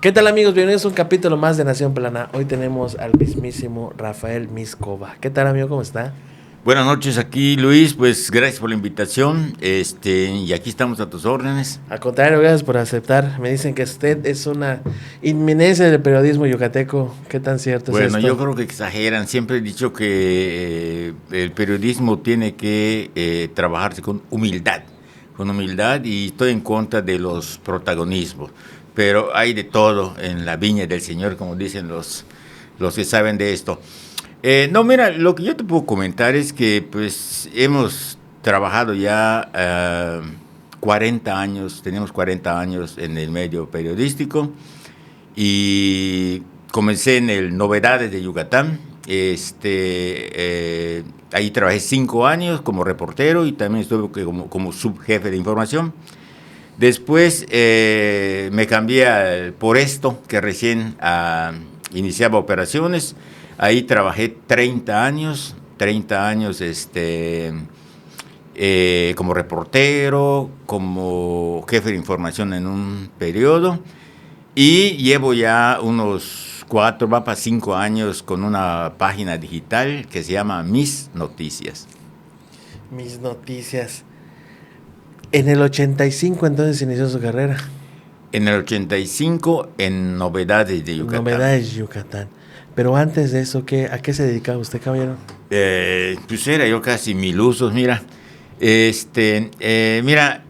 ¿Qué tal, amigos? Bienvenidos a un capítulo más de Nación Plana. Hoy tenemos al mismísimo Rafael Miscova. ¿Qué tal, amigo? ¿Cómo está? Buenas noches aquí, Luis. Pues gracias por la invitación. Y aquí estamos a tus órdenes. Al contrario, gracias por aceptar. Me dicen que usted es una inminencia del periodismo yucateco. ¿Qué tan cierto es Bueno, esto? yo creo que exageran. Siempre he dicho que el periodismo tiene que trabajarse con humildad, y estoy en contra de los protagonismos. Pero hay de todo en la viña del Señor, como dicen los que saben de esto. No, mira, lo que yo te puedo comentar es que pues hemos trabajado ya 40 años, tenemos 40 años en el medio periodístico y comencé en el Novedades de Yucatán. Ahí trabajé 5 años como reportero y también estuve como subjefe de información. Después me cambié por esto, que recién iniciaba operaciones. Ahí trabajé 30 años como reportero, como jefe de información en un periodo. Y llevo ya unos 4, va para 5 años con una página digital que se llama Mis Noticias. Mis Noticias. En el 85 entonces inició su carrera. En el 85 en Novedades de Yucatán. Novedades Yucatán. Pero antes de eso, ¿a qué se dedicaba usted, caballero? Pues era yo casi mil usos, mira. Mira,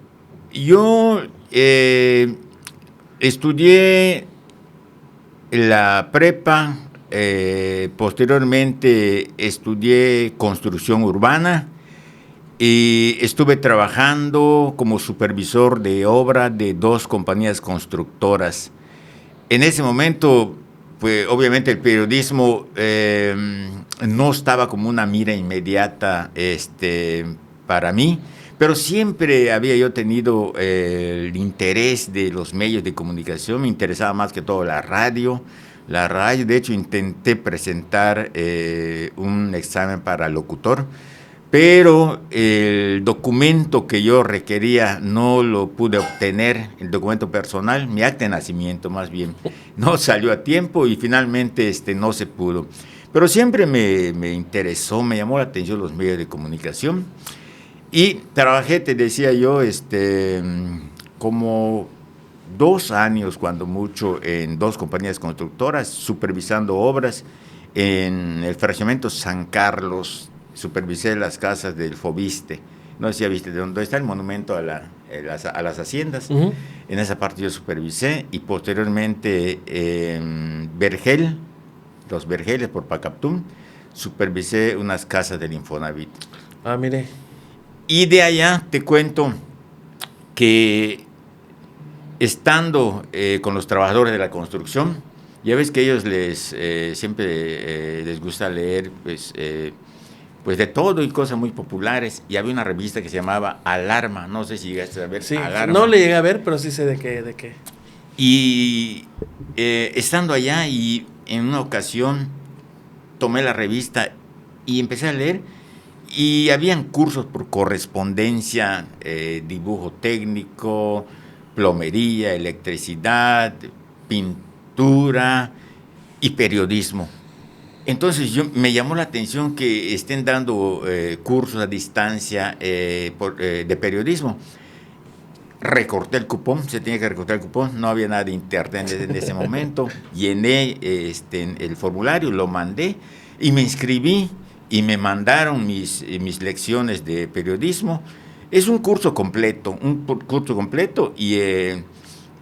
yo estudié la prepa, posteriormente estudié construcción urbana y estuve trabajando como supervisor de obra de 2 compañías constructoras. En ese momento, pues obviamente el periodismo no estaba como una mira inmediata para mí, pero siempre había yo tenido el interés de los medios de comunicación. Me interesaba más que todo la radio. De hecho intenté presentar un examen para locutor, pero el documento que yo requería no lo pude obtener, el documento personal, mi acta de nacimiento más bien, no salió a tiempo y finalmente no se pudo. Pero siempre me interesó, me llamó la atención los medios de comunicación y trabajé, te decía yo, como 2 años, cuando mucho, en 2 compañías constructoras, supervisando obras en el fraccionamiento San Carlos. Supervisé las casas del Fobiste. No sé si ya viste de dónde está el monumento a las haciendas. Uh-huh. En esa parte yo supervisé y posteriormente en Vergel, los Vergeles por Pacaptún, supervisé unas casas del Infonavit. Ah, mire. Y de allá te cuento que estando con los trabajadores de la construcción, ya ves que a ellos siempre les gusta leer, pues de todo y cosas muy populares, y había una revista que se llamaba Alarma, no sé si llegaste a ver. Sí, Alarma. no le llegué a ver, pero sí sé de qué. Y estando allá, y en una ocasión tomé la revista y empecé a leer, y habían cursos por correspondencia, dibujo técnico, plomería, electricidad, pintura y periodismo. Entonces me llamó la atención que estén dando cursos a distancia de periodismo. Recorté el cupón, se tenía que recortar el cupón, no había nada de internet en ese momento. Llené el formulario, lo mandé y me inscribí y me mandaron mis lecciones de periodismo. Es un curso completo, y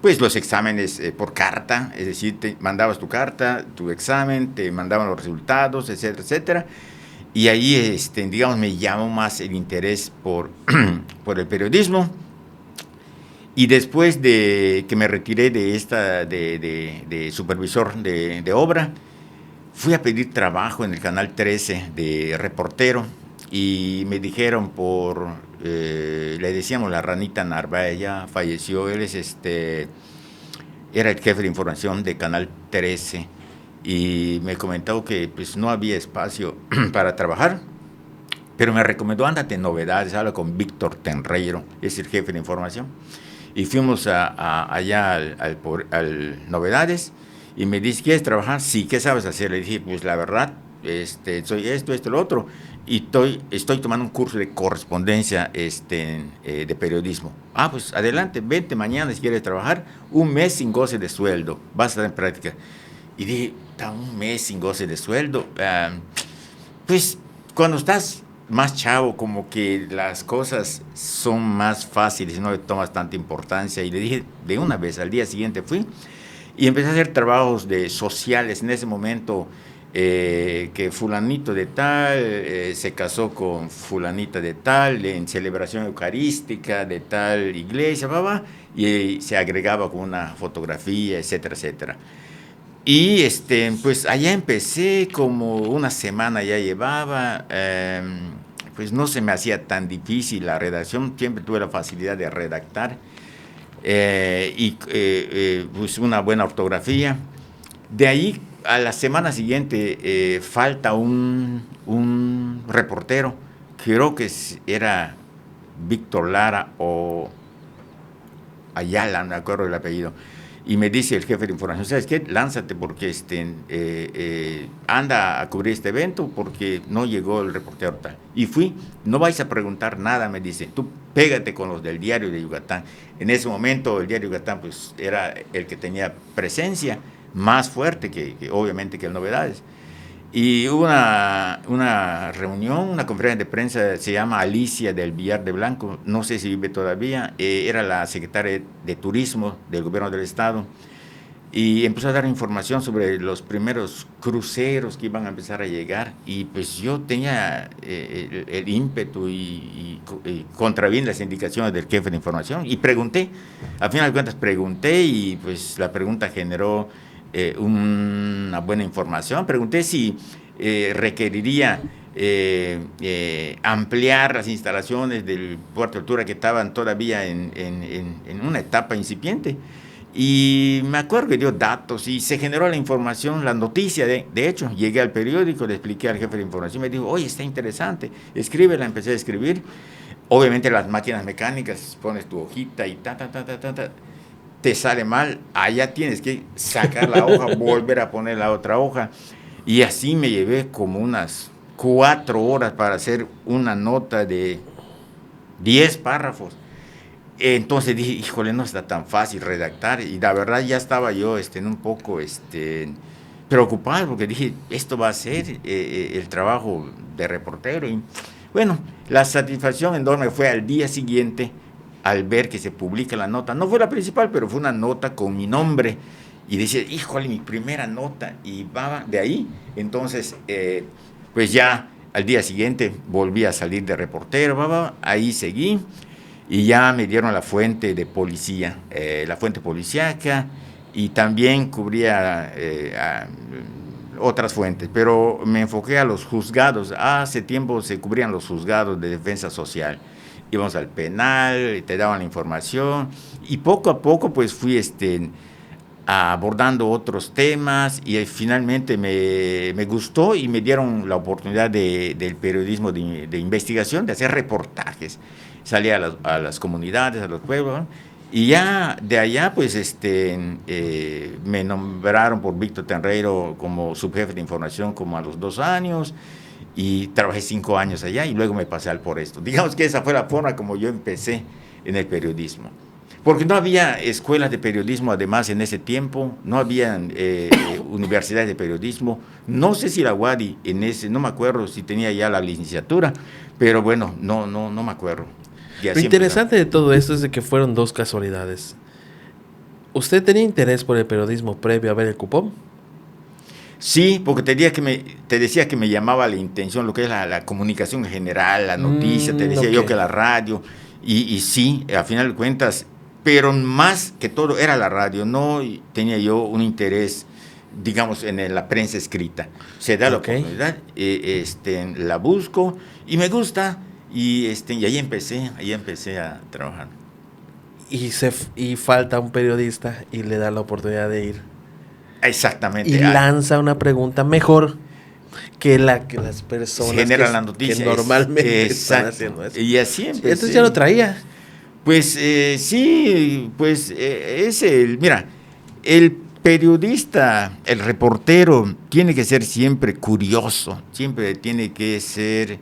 pues los exámenes por carta, es decir, te mandabas tu carta, tu examen, te mandaban los resultados, etcétera, etcétera. Y ahí, digamos, me llamó más el interés por el periodismo. Y después de que me retiré de supervisor de obra, fui a pedir trabajo en el Canal 13 de reportero y me dijeron le decíamos la Ranita Narváez, ya falleció, él era el jefe de información de Canal 13 y me comentó que pues no había espacio para trabajar, pero me recomendó: ándate en Novedades, habla con Víctor Tenreiro, es el jefe de información. y fuimos allá al Novedades, y me dice, ¿quieres trabajar? Sí, ¿qué sabes hacer? Le dije, pues la verdad, soy esto, lo otro, y estoy tomando un curso de correspondencia de periodismo. Ah, pues adelante, vente mañana si quieres trabajar, un mes sin goce de sueldo, vas a estar en práctica. Y dije, un mes sin goce de sueldo. Pues cuando estás más chavo, como que las cosas son más fáciles y no le tomas tanta importancia. Y le dije, de una vez, al día siguiente fui y empecé a hacer trabajos sociales. En ese momento, que fulanito de tal se casó con fulanita de tal, en celebración eucarística de tal iglesia, y se agregaba con una fotografía, etcétera, etcétera. Y pues allá empecé, como una semana ya llevaba, pues no se me hacía tan difícil la redacción, siempre tuve la facilidad de redactar, pues una buena ortografía. De ahí a la semana siguiente falta un reportero, creo que era Víctor Lara o Ayala, no me acuerdo el apellido. Y me dice el jefe de información, ¿sabes qué? Lánzate porque anda a cubrir este evento porque no llegó el reportero tal. Y fui, no vais a preguntar nada, me dice, tú pégate con los del Diario de Yucatán. En ese momento el Diario de Yucatán pues era el que tenía presencia más fuerte que obviamente que el Novedades. Y hubo una reunión, una conferencia de prensa, se llama Alicia del Villar de Blanco, no sé si vive todavía, era la secretaria de Turismo del Gobierno del Estado, y empezó a dar información sobre los primeros cruceros que iban a empezar a llegar, y pues yo tenía el ímpetu y contravine las indicaciones del jefe de información, y pregunté, al final de cuentas pregunté, y pues la pregunta generó una buena información. Pregunté si requeriría ampliar las instalaciones del Puerto Altura que estaban todavía en una etapa incipiente. Y me acuerdo que dio datos y se generó la información, la noticia. De hecho, llegué al periódico, le expliqué al jefe de información, me dijo, oye, está interesante, escríbela. Empecé a escribir. Obviamente las máquinas mecánicas, pones tu hojita y te sale mal, allá tienes que sacar la hoja, volver a poner la otra hoja, y así me llevé como unas 4 horas para hacer una nota de 10 párrafos. Entonces dije, híjole, no está tan fácil redactar, y la verdad ya estaba yo un poco preocupado, porque dije, esto va a ser el trabajo de reportero. Y bueno, la satisfacción enorme fue al día siguiente, al ver que se publica la nota. No fue la principal, pero fue una nota con mi nombre, y decía, híjole, mi primera nota, y va de ahí. Entonces, pues ya al día siguiente volví a salir de reportero, ahí seguí, y ya me dieron la fuente de policía, la fuente policíaca, y también cubría otras fuentes, pero me enfoqué a los juzgados. Hace tiempo se cubrían los juzgados de defensa social. Íbamos al penal, te daban la información, y poco a poco pues fui abordando otros temas, y finalmente me gustó y me dieron la oportunidad del periodismo de investigación, de hacer reportajes. Salí a las comunidades, a los pueblos, ¿no? Y ya de allá pues me nombraron por Víctor Tenreiro como subjefe de información como a los 2 años, y trabajé 5 años allá, y luego me pasé al Por Esto. Digamos que esa fue la forma como yo empecé en el periodismo. Porque no había escuelas de periodismo, además, en ese tiempo, no había universidades de periodismo. No sé si la UADY no me acuerdo si tenía ya la licenciatura, pero bueno, no me acuerdo. Lo interesante de todo esto es de que fueron 2 casualidades. ¿Usted tenía interés por el periodismo previo a ver el cupón? Sí, porque te decía que me llamaba la intención, lo que es la comunicación en general, la noticia, te decía yo que la radio, y sí, al final de cuentas, pero más que todo era la radio, no tenía yo un interés, digamos, en la prensa escrita. Se da la oportunidad, la busco, y me gusta, y ahí empecé a trabajar. Y falta un periodista y le da la oportunidad de ir. Exactamente. Y lanza una pregunta mejor que la que las personas generan la noticia, que normalmente están haciendo eso. Y así empecé. Entonces ya lo traía. Pues sí, pues mira, el periodista, el reportero, tiene que ser siempre curioso, siempre tiene que ser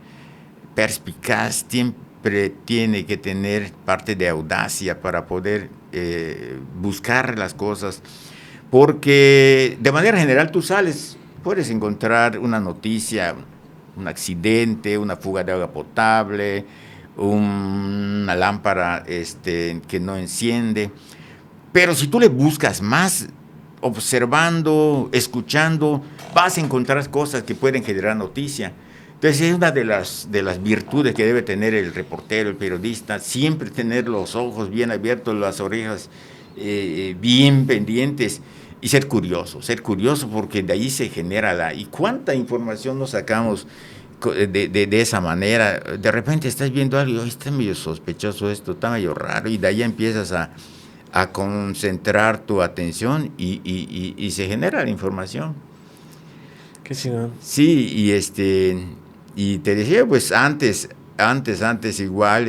perspicaz, siempre tiene que tener parte de audacia para poder buscar las cosas, porque de manera general tú sales, puedes encontrar una noticia, un accidente, una fuga de agua potable, una lámpara que no enciende, pero si tú le buscas más, observando, escuchando, vas a encontrar cosas que pueden generar noticia. Entonces es una de las virtudes que debe tener el reportero, el periodista, siempre tener los ojos bien abiertos, las orejas bien pendientes y ser curioso porque de ahí se genera ¿y cuánta información nos sacamos de esa manera? De repente estás viendo algo, está medio sospechoso esto, está medio raro, y de ahí empiezas a concentrar tu atención y se genera la información. Qué chingón. Sí, y te decía, pues antes igual,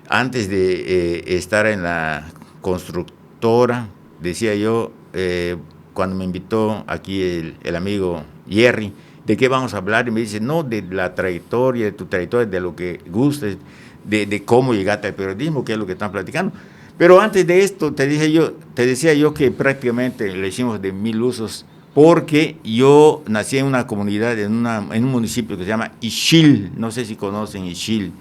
antes de estar en la constructora, decía yo, cuando me invitó aquí el amigo Jerry, ¿de qué vamos a hablar? Y me dice, no, de la trayectoria, de tu trayectoria, de lo que gustes, de cómo llegaste al periodismo, que es lo que están platicando. Pero antes de esto, te decía yo que prácticamente le hicimos de mil usos, porque yo nací en una comunidad, en un municipio que se llama Ixil, no sé si conocen Ixil,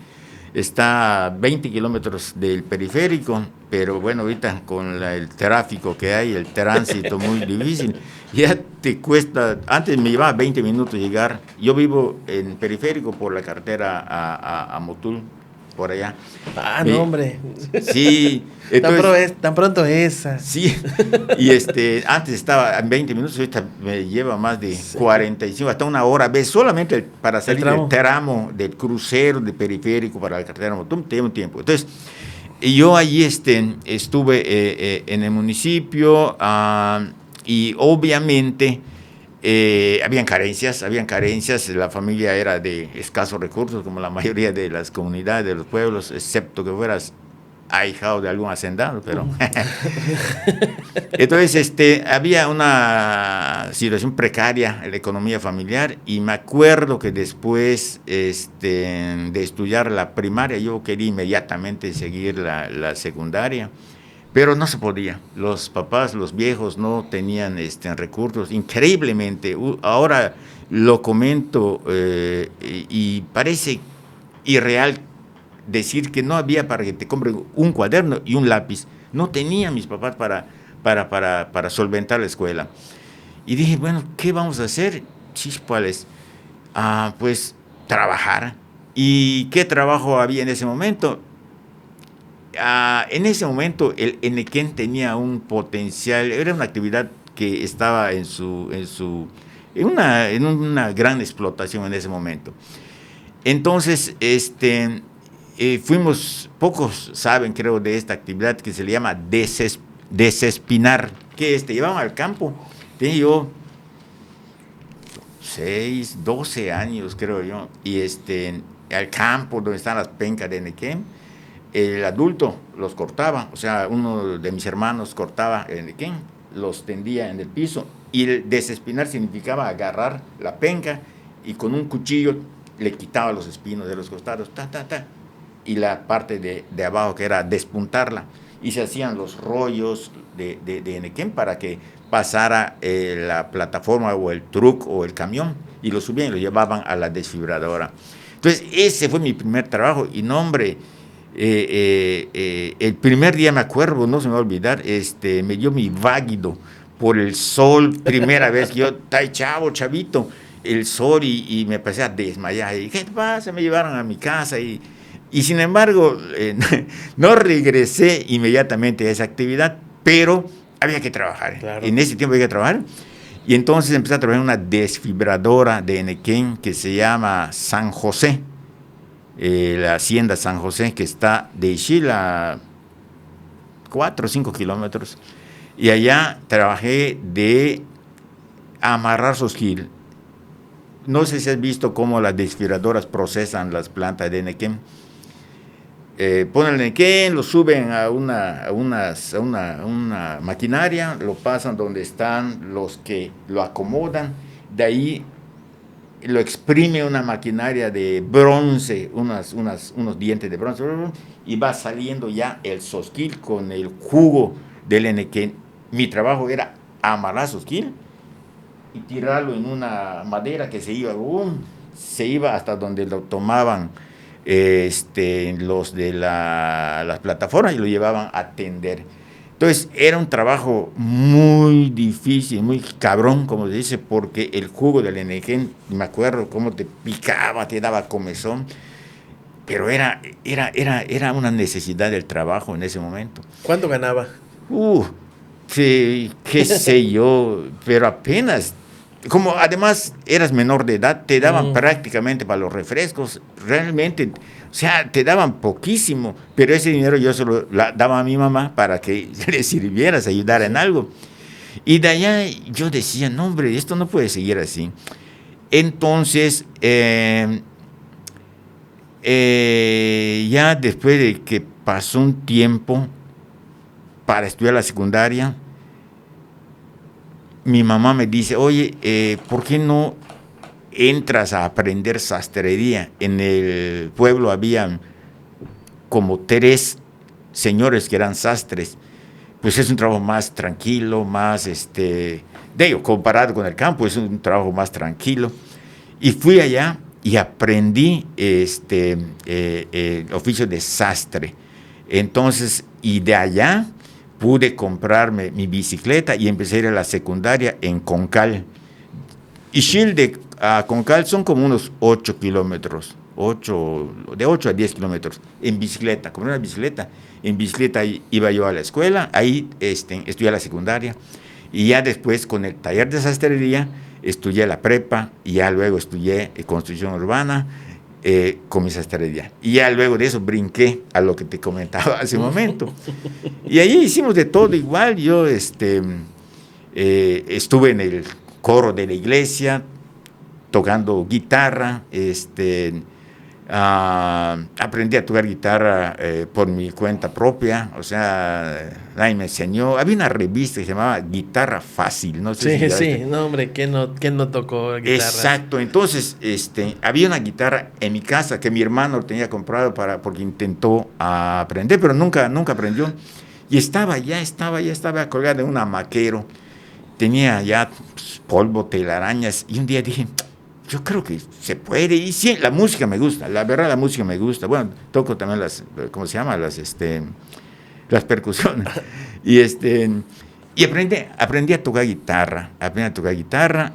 está a 20 kilómetros del periférico, pero bueno, ahorita con el tráfico que hay, el tránsito muy difícil, ya te cuesta, antes me llevaba 20 minutos llegar, yo vivo en periférico por la carretera a Motul, por allá. Ah, no, hombre. Sí. Entonces, tan pronto esa. Sí, y antes estaba en 20 minutos, ahorita me lleva más de 45, hasta una hora, ves, solamente para salir del tramo, del crucero, de periférico para la carretera Motul, tengo un tiempo. Entonces, yo allí estuve en el municipio y obviamente habían carencias, la familia era de escasos recursos, como la mayoría de las comunidades, de los pueblos, excepto que fueras ahijado de algún hacendado, pero entonces había una situación precaria en la economía familiar, y me acuerdo que después de estudiar la primaria yo quería inmediatamente seguir la secundaria, pero no se podía. Los papás, los viejos no tenían recursos, increíblemente. Ahora lo comento y parece irreal decir que no había para que te compren un cuaderno y un lápiz. No tenían mis papás para solventar la escuela. Y dije, bueno, ¿qué vamos a hacer? Chispales, pues trabajar. ¿Y qué trabajo había en ese momento? En ese momento el Enequén tenía un potencial, era una actividad que estaba en una gran explotación en ese momento. Entonces, pocos saben, creo, de esta actividad que se le llama desespinar, que llevaban al campo. Tenía yo 12 años, creo yo, y al campo donde están las pencas de Enequén, el adulto los cortaba, o sea, uno de mis hermanos cortaba el Enequén, los tendía en el piso, y el desespinar significaba agarrar la penca y con un cuchillo le quitaba los espinos de los costados, y la parte de abajo, que era despuntarla, y se hacían los rollos de Enequén para que pasara la plataforma o el truck o el camión, y lo subían y lo llevaban a la desfibradora. Entonces ese fue mi primer trabajo, y no, hombre, el primer día me acuerdo, no se me va a olvidar, me dio mi váguido por el sol, primera vez que yo, chavito, el sol, y me empecé a desmayar, y ¿qué pasa? Me llevaron a mi casa, y sin embargo, no regresé inmediatamente a esa actividad, pero había que trabajar. Claro. En ese tiempo había que trabajar. Y entonces empecé a trabajar en una desfibradora de Enequén que se llama San José, la hacienda San José, que está de Ixil a 4 o 5 kilómetros. Y allá trabajé de amarrar sosquil. No sé si has visto cómo las desfibradoras procesan las plantas de Enequén. ponen el nequén, lo suben a una maquinaria, lo pasan donde están los que lo acomodan, de ahí lo exprime una maquinaria de bronce, unos dientes de bronce, y va saliendo ya el sosquil con el jugo del enequén. Mi trabajo era amarrar sosquil y tirarlo en una madera que se iba hasta donde lo tomaban los de las plataformas y lo llevaban a tender. Entonces era un trabajo muy difícil, muy cabrón, como se dice, porque el jugo del enequén, me acuerdo cómo te picaba, te daba comezón, pero era una necesidad del trabajo en ese momento. ¿Cuánto ganaba? Sí, qué sé yo, pero apenas. Como además eras menor de edad, te daban prácticamente para los refrescos, realmente, o sea, te daban poquísimo, pero ese dinero yo se lo daba a mi mamá para que le sirviera, se ayudara en algo. Y de allá yo decía, no hombre, esto no puede seguir así. Entonces, ya después de que pasó un tiempo para estudiar la secundaria, mi mamá me dice, oye, ¿por qué no entras a aprender sastrería? En el pueblo había como 3 señores que eran sastres. Pues es un trabajo más tranquilo, más, comparado con el campo, es un trabajo más tranquilo. Y fui allá y aprendí el oficio de sastre. Entonces, y de allá pude comprarme mi bicicleta y empecé a ir a la secundaria en Concal. Ixil a Concal son como unos 8 kilómetros, de 8 a 10 kilómetros, en bicicleta, compré una bicicleta. En bicicleta iba yo a la escuela, ahí estudié la secundaria, y ya después con el taller de sastrería estudié la prepa, y ya luego estudié construcción urbana, con mi sastrería. Y ya luego de eso brinqué a lo que te comentaba hace un momento. Y ahí hicimos de todo igual. Yo estuve en el coro de la iglesia, tocando guitarra, aprendí a tocar guitarra por mi cuenta propia, o sea, nadie me enseñó. Había una revista que se llamaba Guitarra Fácil, no sé Sí, no hombre, ¿quién no tocó guitarra? Exacto, entonces había una guitarra en mi casa que mi hermano tenía comprado porque intentó aprender, pero nunca aprendió. Y estaba colgada en un hamaquero, tenía ya polvo, telarañas, y un día dije, yo creo que se puede, y sí, la música me gusta, la verdad la música me gusta, bueno, toco también ¿cómo se llama? Las percusiones, y aprendí a tocar guitarra,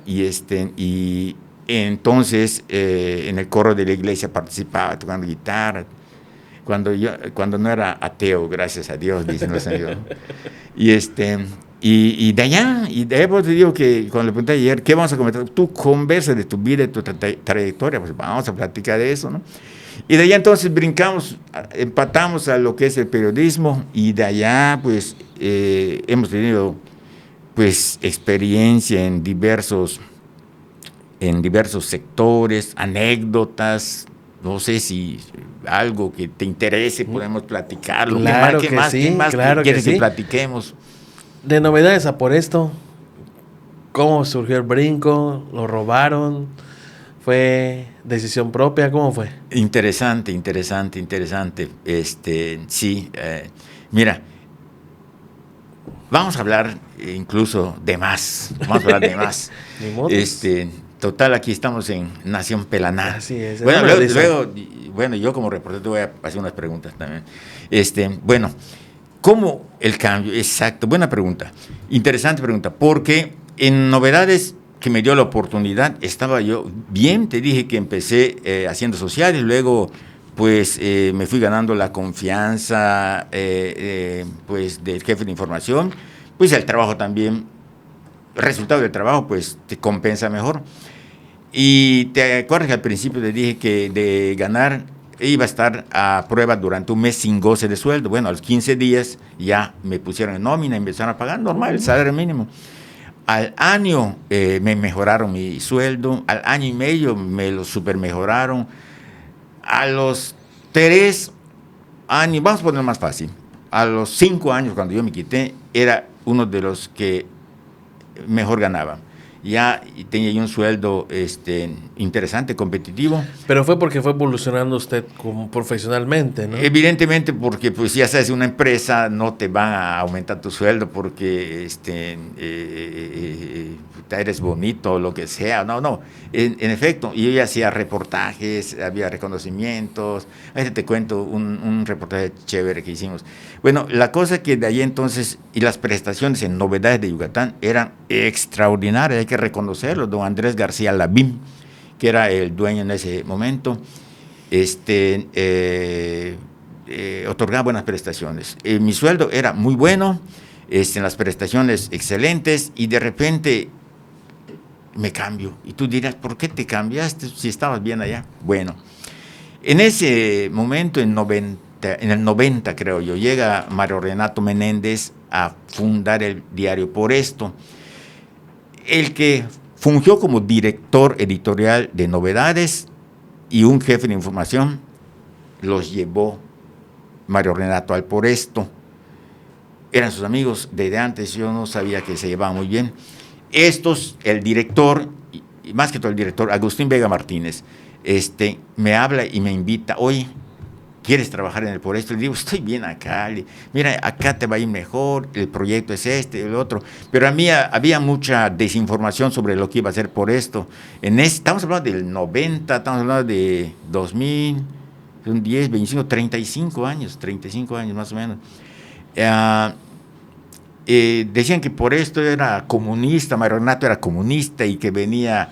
y entonces en el coro de la iglesia participaba tocando guitarra, cuando no era ateo, gracias a Dios, dicen los amigos, y de allá pues te digo que cuando le pregunté ayer, ¿qué vamos a comentar? Tú conversas de tu vida, de tu trayectoria, pues vamos a platicar de eso, ¿no? Y de allá entonces empatamos a lo que es el periodismo, y de allá pues hemos tenido pues experiencia en diversos sectores, anécdotas. No sé si algo que te interese podemos platicarlo. Claro ¿Qué más quieres que platiquemos? De novedades a por esto, ¿cómo surgió el brinco? ¿Lo robaron? ¿Fue decisión propia? ¿Cómo fue? Interesante. Sí, mira, vamos a hablar incluso de más. Ni modo. Total, aquí estamos en Nación Pelaná. Así es. Bueno, yo como reportero te voy a hacer unas preguntas también. Bueno, ¿cómo el cambio? Exacto, buena pregunta. Interesante pregunta, porque en novedades que me dio la oportunidad, estaba yo bien, te dije que empecé haciendo sociales, luego pues me fui ganando la confianza pues del jefe de información, pues el trabajo también, el resultado del trabajo pues te compensa mejor. Y te acuerdas que al principio te dije que de ganar iba a estar a prueba durante un mes sin goce de sueldo. Bueno, a los 15 días ya me pusieron en nómina y me empezaron a pagar normal, el salario mínimo. Al año me mejoraron mi sueldo, al año y medio me lo super mejoraron. A los 3 años, vamos a ponerlo más fácil, a los 5 años cuando yo me quité, era uno de los que mejor ganaba. Ya tenía yo un sueldo interesante, competitivo. Pero fue porque fue evolucionando usted como profesionalmente, ¿no? Evidentemente, porque pues ya sabes, una empresa no te va a aumentar tu sueldo porque eres bonito o lo que sea. No. En efecto, yo ya hacía reportajes, había reconocimientos. Ahí te cuento un reportaje chévere que hicimos. Bueno, la cosa que de ahí entonces, y las prestaciones en Novedades de Yucatán eran extraordinarias, hay que reconocerlo. Don Andrés García Lavín, que era el dueño en ese momento, otorgaba buenas prestaciones. Mi sueldo era muy bueno, las prestaciones excelentes, y de repente me cambio. Y tú dirás, ¿por qué te cambiaste si estabas bien allá? Bueno, en ese momento, en el 90 creo yo, llega Mario Renato Menéndez a fundar el diario Por Esto. El que fungió como director editorial de Novedades y un jefe de información, los llevó Mario Renato al Por Esto. Eran sus amigos desde antes, yo no sabía que se llevaban muy bien. Estos, el director, y más que todo el director, Agustín Vega Martínez, me habla y me invita, oye, ¿quieres trabajar en el Por Esto? Le digo, estoy bien acá, mira, acá te va a ir mejor, el proyecto es el otro. Pero a mí había mucha desinformación sobre lo que iba a hacer Por Esto. Estamos hablando del 90, estamos hablando de 2000, 10, 25, 35 años más o menos. Decían que Por Esto era comunista, Mario Renato era comunista y que venía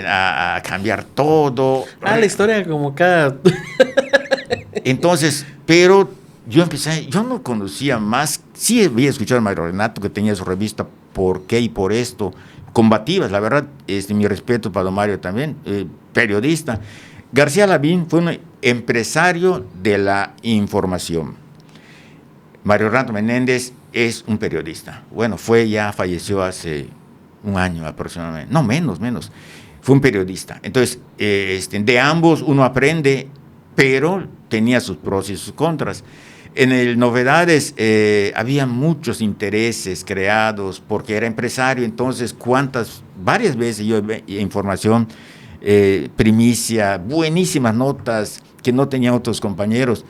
a cambiar todo. La historia como cada... Entonces, pero yo no conocía más, sí había escuchado a Mario Renato que tenía su revista Por qué y Por Esto, combativas, la verdad, mi respeto para don Mario también, periodista. García Lavín fue un empresario de la información. Mario Renato Menéndez es un periodista. Bueno, falleció hace un año aproximadamente, no, menos. Fue un periodista. Entonces, de ambos uno aprende, pero tenía sus pros y sus contras. En el Novedades había muchos intereses creados porque era empresario, entonces varias veces yo información, primicia, buenísimas notas que no tenían otros compañeros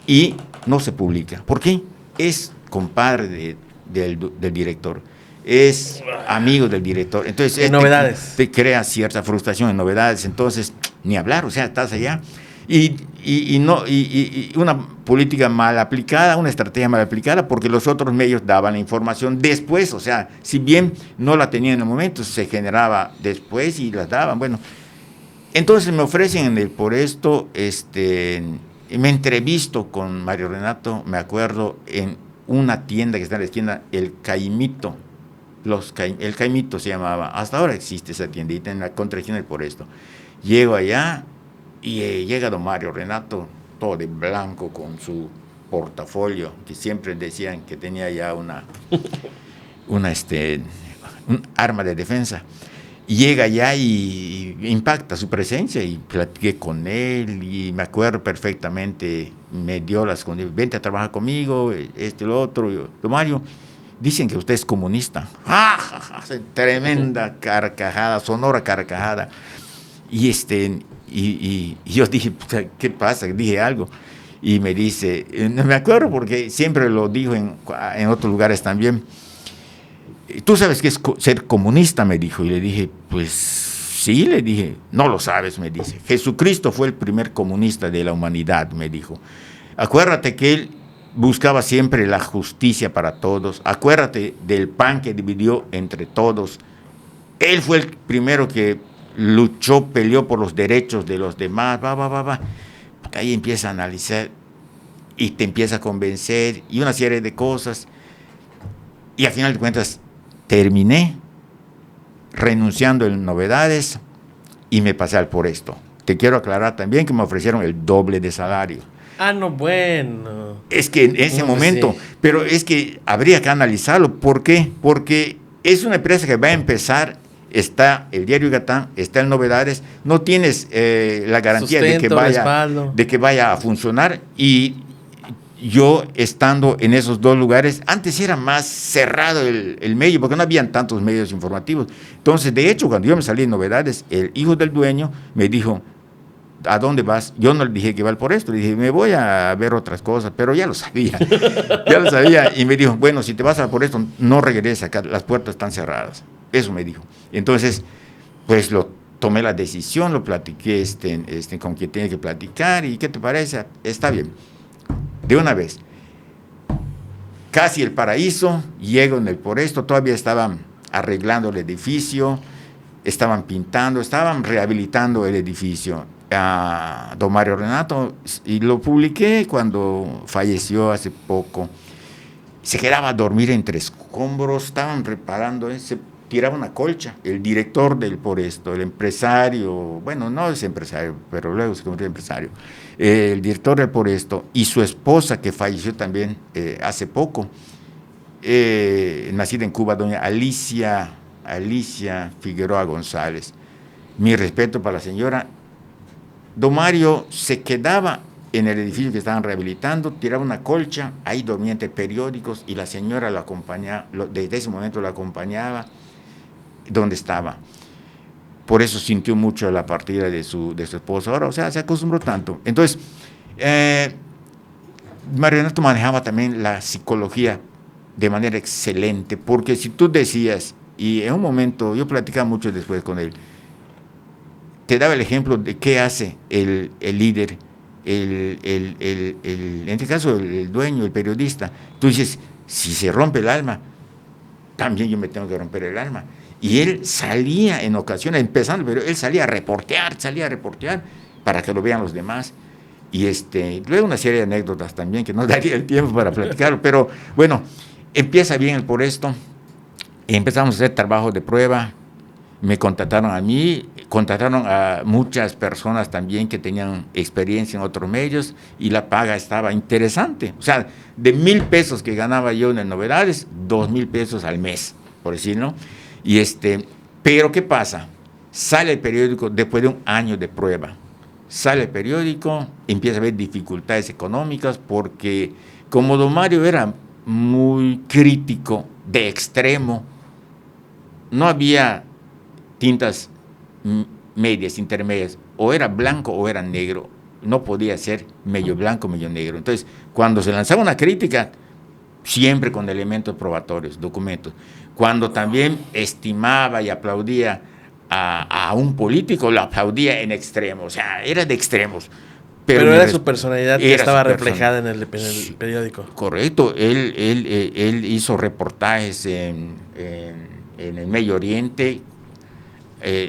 y no se publica. ¿Por qué? Es compadre del director, es amigo del director, entonces en Novedades te crea cierta frustración en Novedades, entonces ni hablar, o sea, estás allá. Y una política mal aplicada, una estrategia mal aplicada, porque los otros medios daban la información después, o sea, si bien no la tenían en el momento, se generaba después y las daban. Bueno, entonces me ofrecen en el Por Esto, me entrevisto con Mario Renato, me acuerdo, en una tienda que está en la esquina, el Caimito, el Caimito se llamaba, hasta ahora existe esa tiendita en la contraesquina del Por Esto. Llego allá, y llega don Mario Renato, todo de blanco, con su portafolio, que siempre decían que tenía ya un arma de defensa. Y llega allá y impacta su presencia, y platiqué con él, y me acuerdo perfectamente, me dio las condiciones, vente a trabajar conmigo, lo otro. Yo, don Mario, dicen que usted es comunista. ¡Ja, ja, ja! Tremenda carcajada, sonora carcajada. Y yo dije, ¿qué pasa? Dije algo. Y me dice, no me acuerdo porque siempre lo dijo en otros lugares también. ¿Tú sabes qué es ser comunista? Me dijo. Y le dije, pues sí, le dije. No lo sabes, me dice. Jesucristo fue el primer comunista de la humanidad, me dijo. Acuérdate que él buscaba siempre la justicia para todos. Acuérdate del pan que dividió entre todos. Él fue el primero que luchó, peleó por los derechos de los demás, Ahí empieza a analizar y te empieza a convencer y una serie de cosas. Y al final de cuentas terminé renunciando en Novedades y me pasé al Por Esto. Te quiero aclarar también que me ofrecieron el doble de salario. Ah, no, bueno. Es que en ese momento, sí. Pero es que habría que analizarlo. ¿Por qué? Porque es una empresa que va a empezar está el diario Yucatán, está el Novedades, no tienes la garantía Sustento, de que vaya a funcionar. Y yo estando en esos dos lugares, antes era más cerrado el medio, porque no habían tantos medios informativos. Entonces, de hecho, cuando yo me salí en Novedades, el hijo del dueño me dijo: ¿a dónde vas? Yo no le dije que iba por esto, le dije: me voy a ver otras cosas, pero ya lo sabía, y me dijo: bueno, si te vas a por esto, no regreses acá, las puertas están cerradas. Eso me dijo. Entonces, pues tomé la decisión, lo platiqué con quien tiene que platicar, y ¿qué te parece? Está bien. De una vez. Casi el paraíso, llego en el por esto, todavía estaban arreglando el edificio, estaban pintando, estaban rehabilitando el edificio. A don Mario Renato, y lo publiqué cuando falleció hace poco. Se quedaba a dormir entre escombros, estaban reparando, se tiraba una colcha. El director del por esto, el empresario, bueno, no es empresario, pero luego se convirtió en empresario. El director del por esto y su esposa, que falleció también hace poco, nacida en Cuba, doña Alicia Figueroa González. Mi respeto para la señora. Don Mario se quedaba en el edificio que estaban rehabilitando, tiraba una colcha, ahí dormía entre periódicos, y la señora lo acompañaba, desde ese momento lo acompañaba donde estaba. Por eso sintió mucho la partida de su esposo. Ahora, o sea, se acostumbró tanto. Entonces, Mario Renato manejaba también la psicología de manera excelente, porque si tú decías, y en un momento, yo platicaba mucho después con él, te daba el ejemplo de qué hace el líder, en este caso el dueño, el periodista. Tú dices: si se rompe el alma, también yo me tengo que romper el alma. Y él salía en ocasiones, empezando, pero él salía a reportear para que lo vean los demás. Y luego una serie de anécdotas también que no daría el tiempo para platicarlo, pero bueno, empieza bien el por esto. Empezamos a hacer trabajos de prueba. Me contrataron a mí, contrataron a muchas personas también que tenían experiencia en otros medios, y la paga estaba interesante. O sea, de 1,000 pesos que ganaba yo en el Novedades, 2,000 pesos al mes, por decirlo. Y pero ¿qué pasa? Sale el periódico después de un año de prueba. Sale el periódico, empieza a haber dificultades económicas, porque como don Mario era muy crítico, de extremo, no había tintas medias, intermedias, o era blanco o era negro, no podía ser medio blanco, medio negro. Entonces, cuando se lanzaba una crítica, siempre con elementos probatorios, documentos. Cuando también estimaba y aplaudía a un político, lo aplaudía en extremo, o sea, era de extremos. Pero era su personalidad que estaba reflejada en el periódico. Correcto, él hizo reportajes en el Medio Oriente,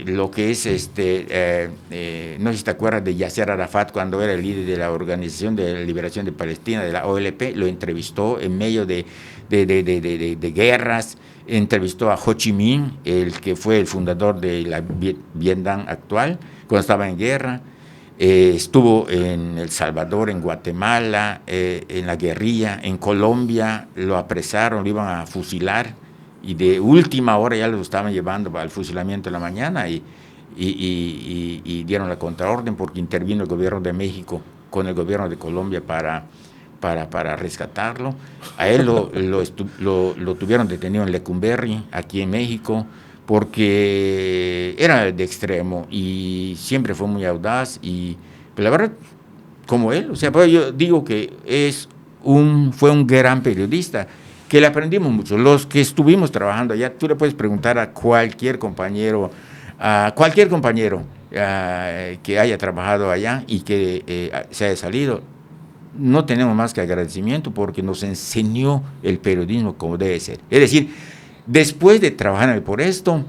lo que es no sé si te acuerdas de Yasser Arafat, cuando era el líder de la Organización de la Liberación de Palestina, de la OLP, lo entrevistó en medio de guerras. Entrevistó a Ho Chi Minh, el que fue el fundador de la Vietnam actual, cuando estaba en guerra. Estuvo en El Salvador, en Guatemala, en la guerrilla, en Colombia, lo apresaron, lo iban a fusilar, y de última hora ya lo estaban llevando al fusilamiento en la mañana, y dieron la contraorden, porque intervino el gobierno de México con el gobierno de Colombia para rescatarlo. A él lo tuvieron detenido en Lecumberri, aquí en México, porque era de extremo y siempre fue muy audaz, y pues, la verdad, como él, o sea, pues yo digo que fue un gran periodista, que le aprendimos mucho. Los que estuvimos trabajando allá, tú le puedes preguntar a cualquier compañero, que haya trabajado allá y que se haya salido. No tenemos más que agradecimiento, porque nos enseñó el periodismo como debe ser. Es decir, después de trabajar en el por esto,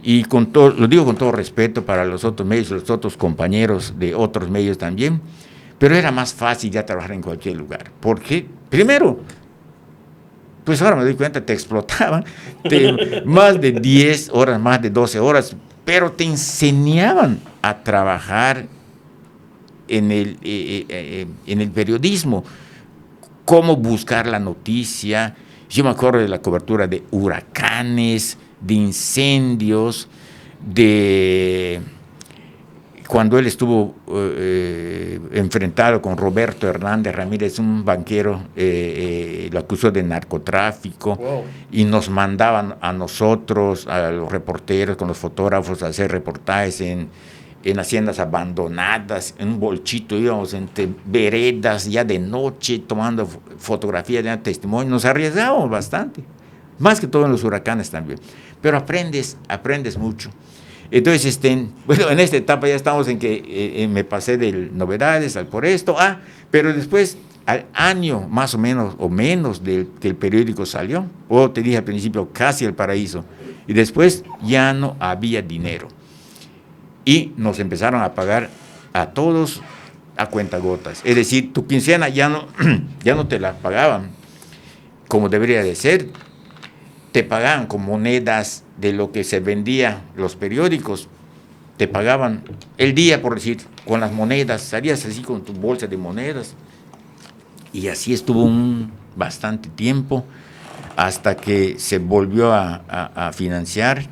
y lo digo con todo respeto para los otros medios, los otros compañeros de otros medios también, pero era más fácil ya trabajar en cualquier lugar. Porque, primero, pues ahora me doy cuenta, te explotaban más de 10 horas, más de 12 horas, pero te enseñaban a trabajar en el periodismo, cómo buscar la noticia. Yo me acuerdo de la cobertura de huracanes, de incendios, de cuando él estuvo enfrentado con Roberto Hernández Ramírez, un banquero, lo acusó de narcotráfico. Wow. Y nos mandaban a nosotros, a los reporteros, con los fotógrafos, a hacer reportajes en haciendas abandonadas, en un bolchito, íbamos entre veredas ya de noche, tomando fotografías, de testimonio. Nos arriesgábamos bastante, más que todo en los huracanes también, pero aprendes mucho. Entonces, bueno, en esta etapa ya estamos en que me pasé de novedades al por esto, pero después, al año más o menos que el periódico salió, o te dije al principio, casi el paraíso, y después ya no había dinero. Y nos empezaron a pagar a todos a cuentagotas. Es decir, tu quincena ya no te la pagaban como debería de ser. Te pagaban con monedas de lo que se vendía los periódicos. Te pagaban el día, por decir, con las monedas. Salías así con tu bolsa de monedas. Y así estuvo bastante tiempo hasta que se volvió a financiar.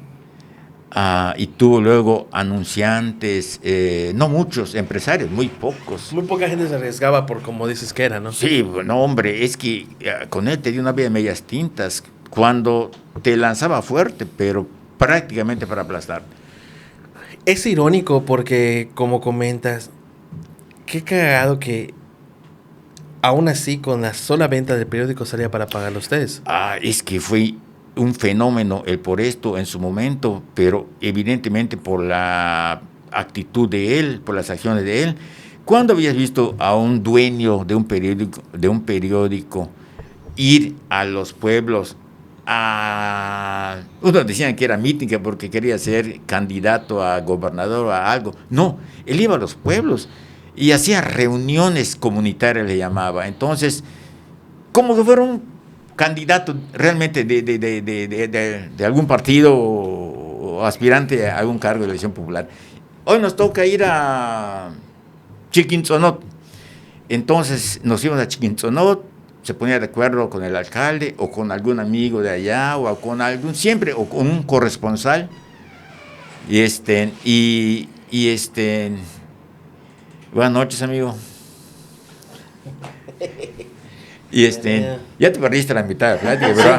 Y tuvo luego anunciantes, no muchos, empresarios, muy pocos. Muy poca gente se arriesgaba por como dices que era, ¿no? Sí, bueno, hombre, es que con él te dio una vida de medias tintas, cuando te lanzaba fuerte, pero prácticamente para aplastar. Es irónico porque, como comentas, qué cagado que aún así con la sola venta del periódico salía para pagarlo a ustedes. Es que fue un fenómeno el por esto en su momento, pero evidentemente por la actitud de él, por las acciones de él. ¿Cuándo habías visto a un dueño de un periódico ir a los pueblos unos decían que era mítica porque quería ser candidato a gobernador o a algo? No, él iba a los pueblos y hacía reuniones comunitarias, le llamaba. Entonces, como que fuera un candidato realmente de algún partido o aspirante a algún cargo de elección popular. Hoy nos toca ir a Chiquintzonot. Entonces nos íbamos a Chiquintzonot, se ponía de acuerdo con el alcalde o con algún amigo de allá o con algún, siempre, o con un corresponsal. Buenas noches, amigo. Ya te perdiste la mitad de la plática, pero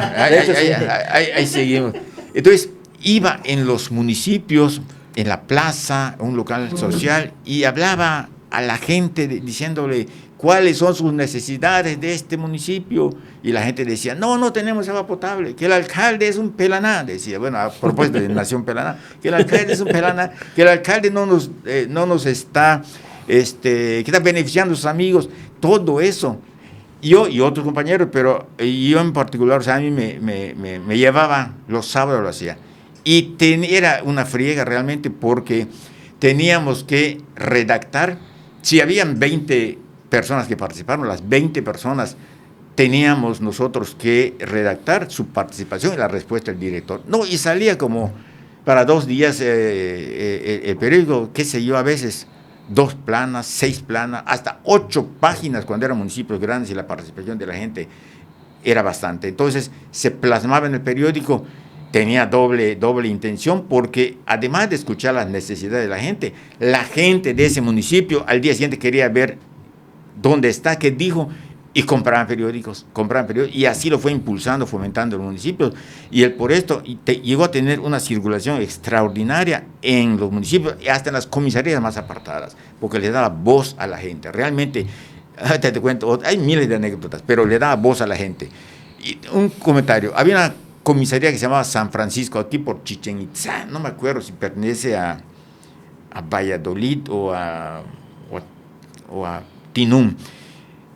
ahí seguimos. Entonces, iba en los municipios, en la plaza, un local social, y hablaba a la gente diciéndole cuáles son sus necesidades de este municipio. Y la gente decía, no tenemos agua potable, que el alcalde es un pelaná. Decía, bueno, a propósito de Nación Pelaná, que el alcalde es un pelaná, que el alcalde no nos está, que está beneficiando a sus amigos, todo eso. Yo y otros compañeros, pero yo en particular, o sea, a mí me llevaba, los sábados lo hacía. Y era una friega realmente porque teníamos que redactar. Si habían 20 personas que participaron, las 20 personas teníamos nosotros que redactar su participación y la respuesta del director. No, y salía como para 2 días el periódico, qué sé yo, a veces 2 planas, 6 planas, hasta 8 páginas cuando eran municipios grandes y la participación de la gente era bastante. Entonces se plasmaba en el periódico, tenía doble intención, porque además de escuchar las necesidades de la gente de ese municipio al día siguiente quería ver dónde está, qué dijo, y compraban periódicos, y así lo fue impulsando, fomentando los municipios, y él por esto llegó a tener una circulación extraordinaria en los municipios, y hasta en las comisarías más apartadas, porque le daba voz a la gente, realmente, te cuento, hay miles de anécdotas, pero le daba voz a la gente. Y un comentario, había una comisaría que se llamaba San Francisco, aquí por Chichén Itzá, no me acuerdo si pertenece a Valladolid o a Tinum.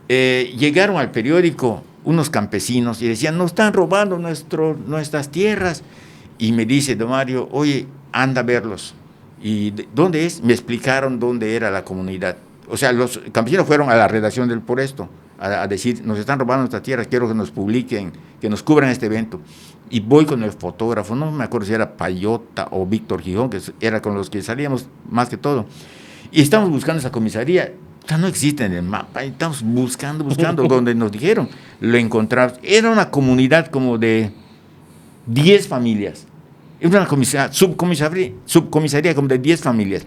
Llegaron al periódico unos campesinos y decían, nos están robando nuestras tierras. Y me dice don Mario, oye, anda a verlos. ¿Y dónde es? Me explicaron dónde era la comunidad. O sea, los campesinos fueron a la redacción del Por Esto a decir, nos están robando nuestras tierras, quiero que nos publiquen, que nos cubran este evento. Y voy con el fotógrafo, no me acuerdo si era Payota o Víctor Gijón, que era con los que salíamos más que todo. Y estamos buscando esa comisaría. No existe en el mapa, estamos buscando donde nos dijeron, lo encontramos. Era una comunidad como de 10 familias, Es una subcomisaría como de 10 familias.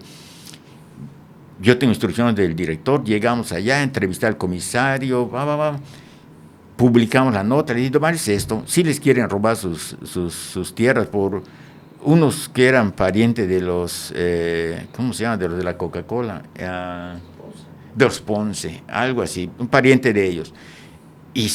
Yo tengo instrucciones del director, llegamos allá, entrevisté al comisario, publicamos la nota, le dije, Mario, es esto, si les quieren robar sus tierras por unos que eran parientes de los, ¿cómo se llama? De los de la Coca-Cola, de los Ponce, algo así, un pariente de ellos. Y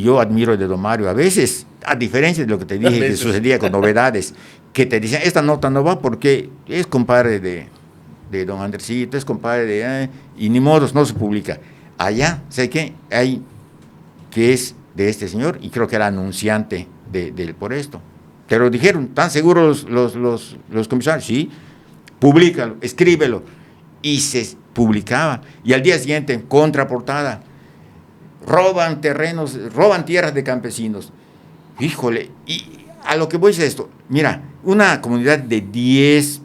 yo admiro de don Mario, a veces, a diferencia de lo que te dije que sucedía con Novedades, que te decían, esta nota no va porque es compadre de don Andresito, es compadre de... y ni modos, no se publica. Allá, sé que hay, que es de este señor, y creo que era anunciante por esto. Te lo dijeron, ¿están seguros los comisarios? Sí, públicalo, escríbelo. Y se publicaba. Y al día siguiente, contraportada, roban terrenos, roban tierras de campesinos. Híjole, y a lo que voy es esto. Mira, una comunidad de 10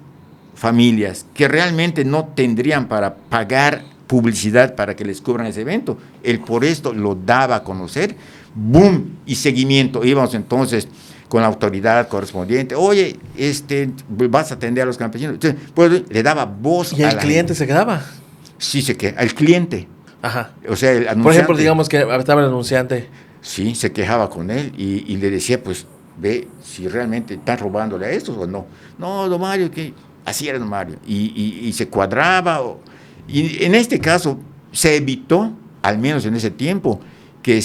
familias que realmente no tendrían para pagar publicidad para que les cubran ese evento. Él por esto lo daba a conocer, boom, y seguimiento. Íbamos entonces con la autoridad correspondiente, oye, vas a atender a los campesinos. Entonces, pues, le daba voz a la gente. ¿Y el cliente se quedaba? Sí, al cliente. Ajá. O sea, el anunciante. Por ejemplo, digamos que estaba el anunciante. Sí, se quejaba con él y le decía, pues, ve si realmente están robándole a estos o no. No, don Mario, que así era don Mario. Y se cuadraba. Y en este caso se evitó, al menos en ese tiempo, que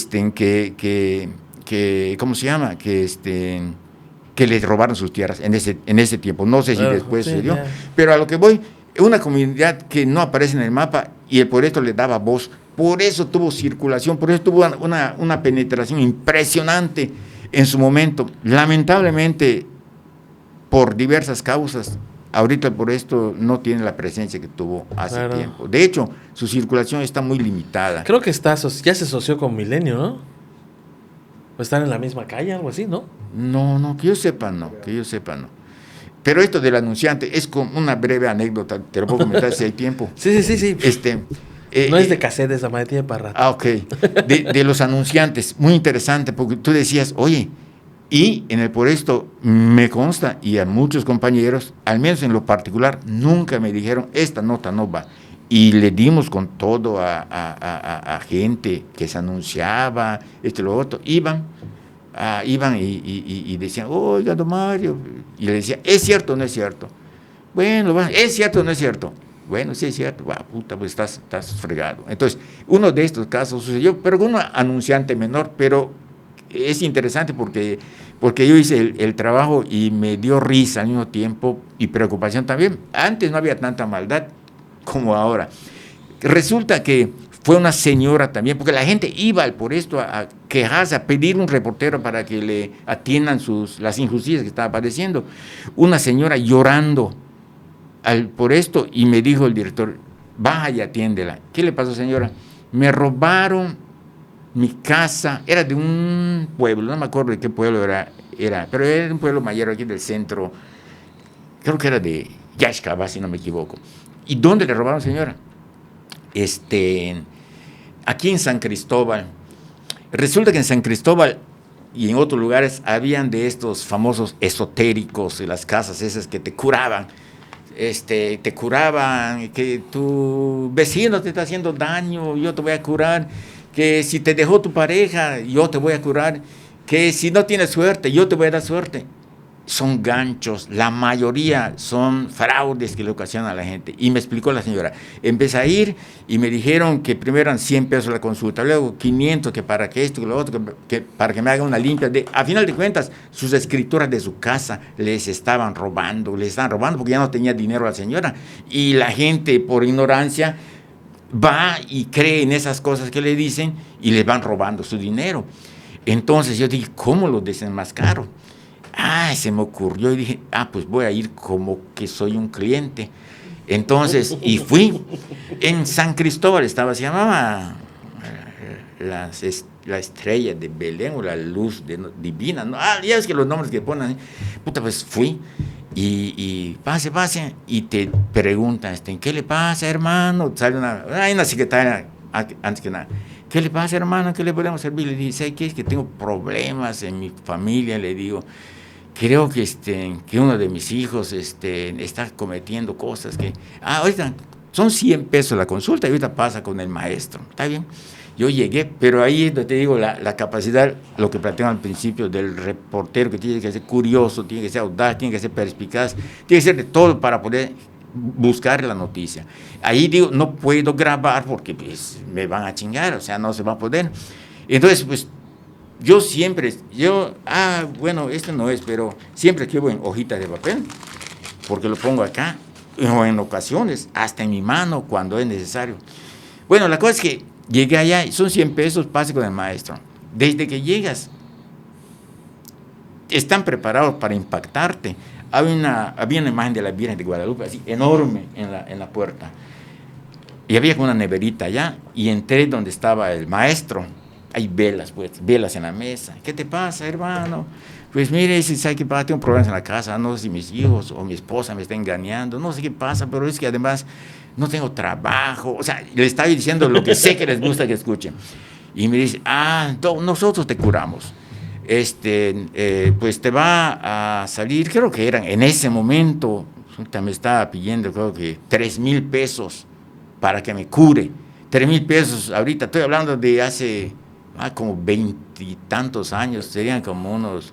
¿cómo se llama? Que les robaron sus tierras en ese tiempo. No sé si después sucedió. Pero a lo que voy, una comunidad que no aparece en el mapa y por esto le daba voz. Por eso tuvo circulación, por eso tuvo una penetración impresionante en su momento. Lamentablemente, por diversas causas, ahorita por esto no tiene la presencia que tuvo hace tiempo. De hecho, su circulación está muy limitada. Creo que ya se asoció con Milenio, ¿no? ¿O están en la misma calle, algo así, no? No, que yo sepa no. Pero esto del anunciante es como una breve anécdota, te lo puedo comentar si hay tiempo. Sí. No es de cassette, esa madre tiene para rato. Ok. De los anunciantes, muy interesante, porque tú decías, oye, y en el por esto me consta, y a muchos compañeros, al menos en lo particular, nunca me dijeron, esta nota no va. Y le dimos con todo a gente que se anunciaba, lo otro, iban y decían, oiga, don Mario, y le decía, ¿es cierto o no es cierto? Bueno, ¿es cierto o no es cierto? Bueno, sí es cierto, puta, pues estás fregado. Entonces, uno de estos casos sucedió, pero con un anunciante menor, pero es interesante porque yo hice el trabajo y me dio risa al mismo tiempo y preocupación también. Antes no había tanta maldad como ahora. Resulta que fue una señora también, porque la gente iba por esto a quejarse, a pedir un reportero para que le atiendan las injusticias que estaba padeciendo. Una señora llorando por esto y me dijo el director, baja y atiéndela. ¿Qué le pasó, señora? Me robaron mi casa, era de un pueblo, no me acuerdo de qué pueblo era, pero era un pueblo mayor aquí del centro, creo que era de Yaxcabá, si no me equivoco. ¿Y dónde le robaron, señora? Aquí en San Cristóbal. Resulta que en San Cristóbal y en otros lugares habían de estos famosos esotéricos, de las casas esas que te curaban. Te curaban, que tu vecino te está haciendo daño, yo te voy a curar, que si te dejó tu pareja, yo te voy a curar, que si no tienes suerte, yo te voy a dar suerte. Son ganchos, la mayoría son fraudes que le ocasionan a la gente. Y me explicó la señora, empecé a ir y me dijeron que primero eran 100 pesos la consulta, luego 500, que para que esto, que lo otro, que para que me hagan una limpia. A final de cuentas, sus escrituras de su casa les estaban robando porque ya no tenía dinero la señora. Y la gente, por ignorancia, va y cree en esas cosas que le dicen y le van robando su dinero. Entonces yo dije, ¿cómo lo desenmascaro? Se me ocurrió y dije, pues voy a ir como que soy un cliente. Entonces, y fui. En San Cristóbal se llamaba la estrella de Belén o la luz divina, ¿no? Ya ves que los nombres que ponen, pues fui. Y pase, y te preguntan, ¿qué le pasa, hermano? Sale una secretaria, antes que nada. ¿Qué le pasa, hermano? ¿Qué le podemos servir? Le dice, ¿qué es que tengo problemas en mi familia? Le digo, creo que uno de mis hijos está cometiendo cosas que, ahorita son 100 pesos la consulta y ahorita pasa con el maestro, ¿está bien? Yo llegué, pero ahí te digo, la capacidad, lo que planteo al principio del reportero, que tiene que ser curioso, tiene que ser audaz, tiene que ser perspicaz, tiene que ser de todo para poder buscar la noticia. Ahí digo, no puedo grabar porque pues, me van a chingar, o sea, no se va a poder. Entonces, pues, bueno, esto no es, pero siempre escribo en hojitas de papel, porque lo pongo acá, o en ocasiones, hasta en mi mano, cuando es necesario. Bueno, la cosa es que llegué allá, son 100 pesos, pase con el maestro. Desde que llegas, están preparados para impactarte. Había una imagen de la Virgen de Guadalupe, así, enorme, en la puerta. Y había una neverita allá, y entré donde estaba el maestro. Hay velas, pues, velas en la mesa. ¿Qué te pasa, hermano? Pues mire, si sabe qué pasa, tengo problemas en la casa, no sé si mis hijos o mi esposa me está engañando, no sé qué pasa, pero es que además no tengo trabajo. O sea, le estaba diciendo lo que sé que les gusta que escuchen. Y me dice, nosotros te curamos. Pues te va a salir, creo que eran en ese momento, me estaba pidiendo creo que 3,000 pesos para que me cure. 3,000 pesos, ahorita estoy hablando de hace como 20 y tantos años, serían como unos,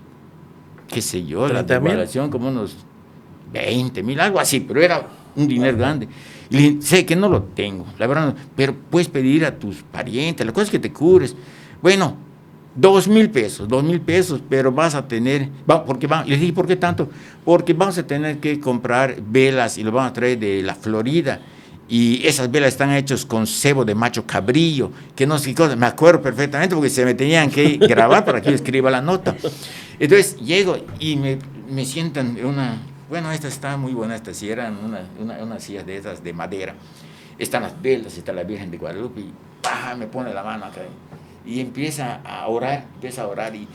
qué sé yo, la devaluación, como unos 20,000, algo así, pero era un dinero grande. Y le dije, sé que no lo tengo, la verdad, no, pero puedes pedir a tus parientes, la cosa es que te cures. Bueno, 2,000 pesos, pero vas a tener, y le dije, ¿por qué tanto? Porque vamos a tener que comprar velas y lo vamos a traer de la Florida. Y esas velas están hechas con cebo de macho cabrillo, que no sé qué cosa, me acuerdo perfectamente porque se me tenían que grabar para que yo escriba la nota. Entonces llego y me sientan en bueno, esta está muy buena, esta sí, eran unas sillas de esas de madera. Están las velas, está la Virgen de Guadalupe y me pone la mano acá y empieza a orar y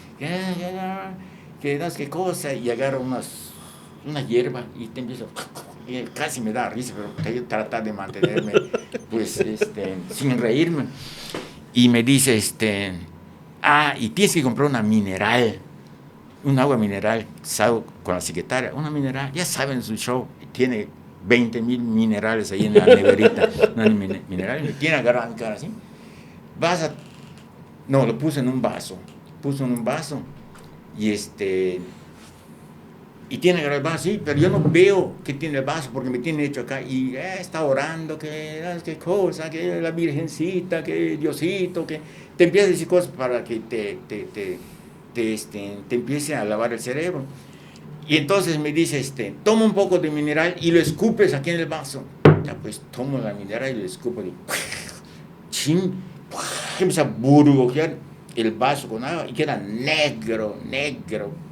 que das qué cosa, y agarra una hierba y te empieza y casi me da risa, pero yo tratar de mantenerme pues sin reírme, y me dice y tienes que comprar un agua mineral, salgo con la secretaria, una mineral, ya saben su show, tiene 20,000 minerales ahí en la neverita, una mineral, me tiene agarrado mi cara así, lo puse en un vaso, y tiene el vaso, sí, pero yo no veo que tiene el vaso porque me tiene hecho acá y está orando, qué cosa, que la Virgencita, que Diosito, que te empieza a decir cosas para que te empiece a lavar el cerebro. Y entonces me dice, toma un poco de mineral y lo escupes aquí en el vaso. Ya pues tomo la mineral y lo escupo y empieza a burbujear el vaso con agua y queda negro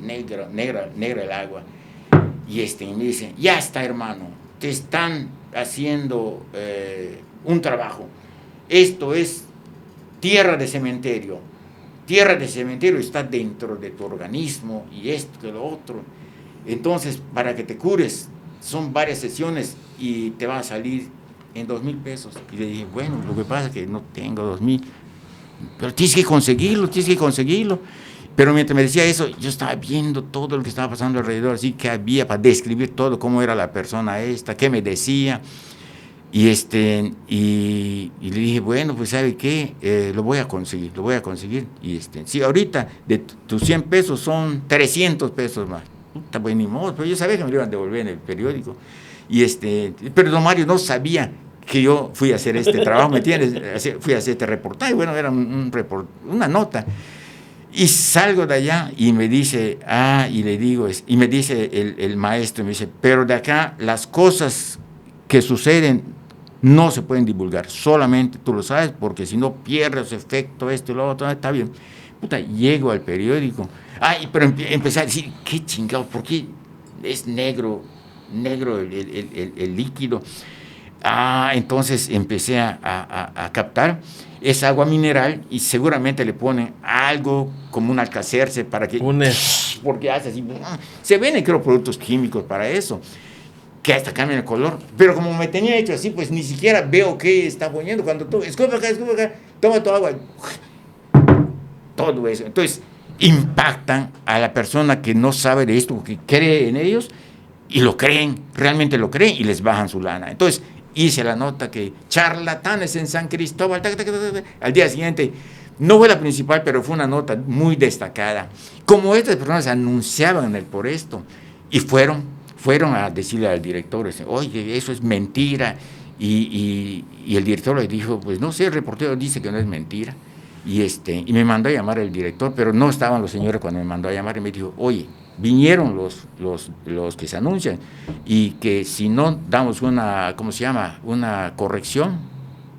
el agua. Y me dice, ya está, hermano, te están haciendo un trabajo. Esto es tierra de cementerio está dentro de tu organismo y esto que lo otro. Entonces, para que te cures, son varias sesiones y te va a salir en 2,000 pesos. Y le dije, bueno, lo que pasa es que no tengo 2,000. Pero tienes que conseguirlo. Pero mientras me decía eso, yo estaba viendo todo lo que estaba pasando alrededor, así que había para describir todo, cómo era la persona qué me decía. Y le dije, bueno, pues ¿sabe qué? Lo voy a conseguir. Y sí, ahorita de tus 100 pesos son 300 pesos más. Puta, pues ni modo, pero yo sabía que me lo iban a devolver en el periódico. Pero don Mario no sabía que yo fui a hacer este trabajo, ¿me entiendes? Fui a hacer este reportaje, bueno, era una nota. Y salgo de allá y me dice, y le digo, y me dice el maestro, me dice, pero de acá las cosas que suceden no se pueden divulgar, solamente tú lo sabes, porque si no pierdes su efecto, esto y lo otro, está bien. Puta, llego al periódico, pero empecé a decir, qué chingado, ¿por qué es negro el líquido? Entonces empecé a captar, es agua mineral y seguramente le ponen algo como un alcacerce para que, porque hace así, se venden creo productos químicos para eso, que hasta cambian el color, pero como me tenía hecho así, pues ni siquiera veo qué está poniendo. Cuando tú, escupa acá, toma tu agua, todo eso. Entonces impactan a la persona que no sabe de esto, que cree en ellos, y lo creen, realmente lo creen, y les bajan su lana. Entonces, hice la nota que charlatanes en San Cristóbal, al día siguiente, no fue la principal, pero fue una nota muy destacada. Como estas personas anunciaban en el por esto, y fueron a decirle al director, oye, eso es mentira, y el director le dijo, pues no sé, el reportero dice que no es mentira, y me mandó a llamar el director, pero no estaban los señores cuando me mandó a llamar, y me dijo, oye, vinieron los que se anuncian, y que si no damos una, ¿cómo se llama?, una corrección,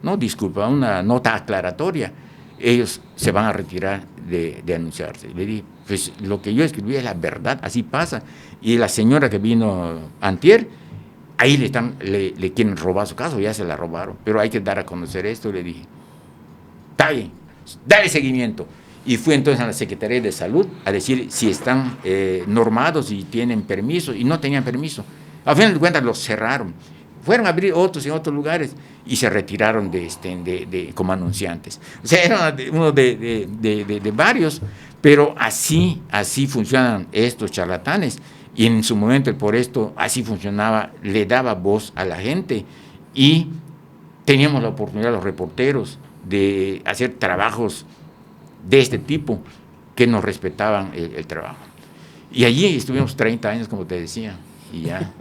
no, disculpa, una nota aclaratoria, ellos se van a retirar de anunciarse. Le dije, pues lo que yo escribí es la verdad, así pasa. Y la señora que vino antier, ahí le quieren robar su caso, ya se la robaron, pero hay que dar a conocer esto. Le dije, está bien, dale seguimiento. Y fui entonces a la Secretaría de Salud a decir si están normados y tienen permiso, y no tenían permiso. A fin de cuentas los cerraron. Fueron a abrir otros en otros lugares y se retiraron como anunciantes. O sea, era uno de varios, pero así funcionan estos charlatanes. Y en su momento, por esto, así funcionaba, le daba voz a la gente, y teníamos la oportunidad, los reporteros, de hacer trabajos de este tipo que nos respetaban el trabajo. Y allí estuvimos 30 años, como te decía, y ya.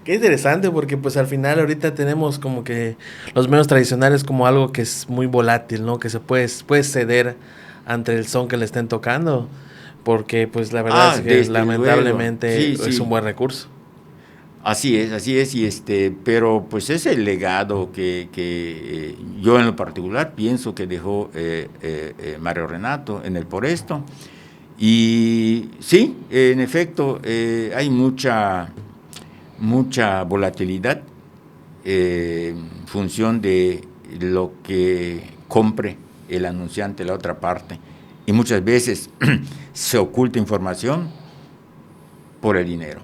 Qué interesante, porque pues al final ahorita tenemos como que los medios tradicionales como algo que es muy volátil, ¿no? Que se puede ceder ante el son que le estén tocando, porque pues la verdad es que lamentablemente es un buen recurso. Así es, pero pues es el legado que yo en lo particular pienso que dejó Mario Renato en el por esto. Y sí, en efecto, hay mucha volatilidad en función de lo que compre el anunciante, la otra parte. Y muchas veces se oculta información por el dinero.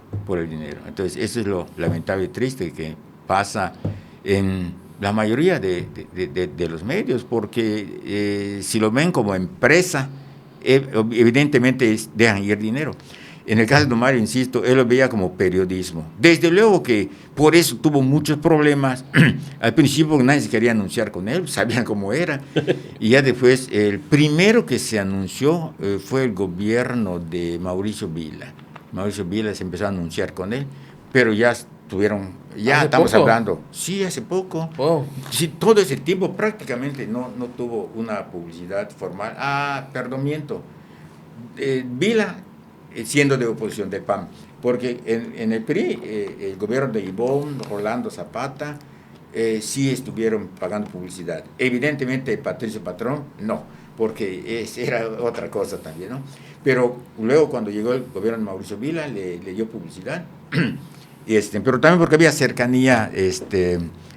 Entonces, eso es lo lamentable y triste que pasa en la mayoría de los medios, porque si lo ven como empresa, evidentemente dejan ir dinero. En el caso de Mario, insisto, él lo veía como periodismo. Desde luego que por eso tuvo muchos problemas. Al principio nadie se quería anunciar con él, sabían cómo era. Y ya después, el primero que se anunció fue el gobierno de Mauricio Vila. Mauricio Vila se empezó a anunciar con él, pero ya estamos hablando. Sí, hace poco. Oh. Sí, todo ese tiempo prácticamente no tuvo una publicidad formal. Miento. Vila, siendo de oposición del PAN, porque en el PRI, el gobierno de Ivonne, Rolando Zapata, sí estuvieron pagando publicidad. Evidentemente, Patricio Patrón, no, porque era otra cosa también, ¿no? Pero luego, cuando llegó el gobierno de Mauricio Vila, le dio publicidad, pero también porque había cercanía,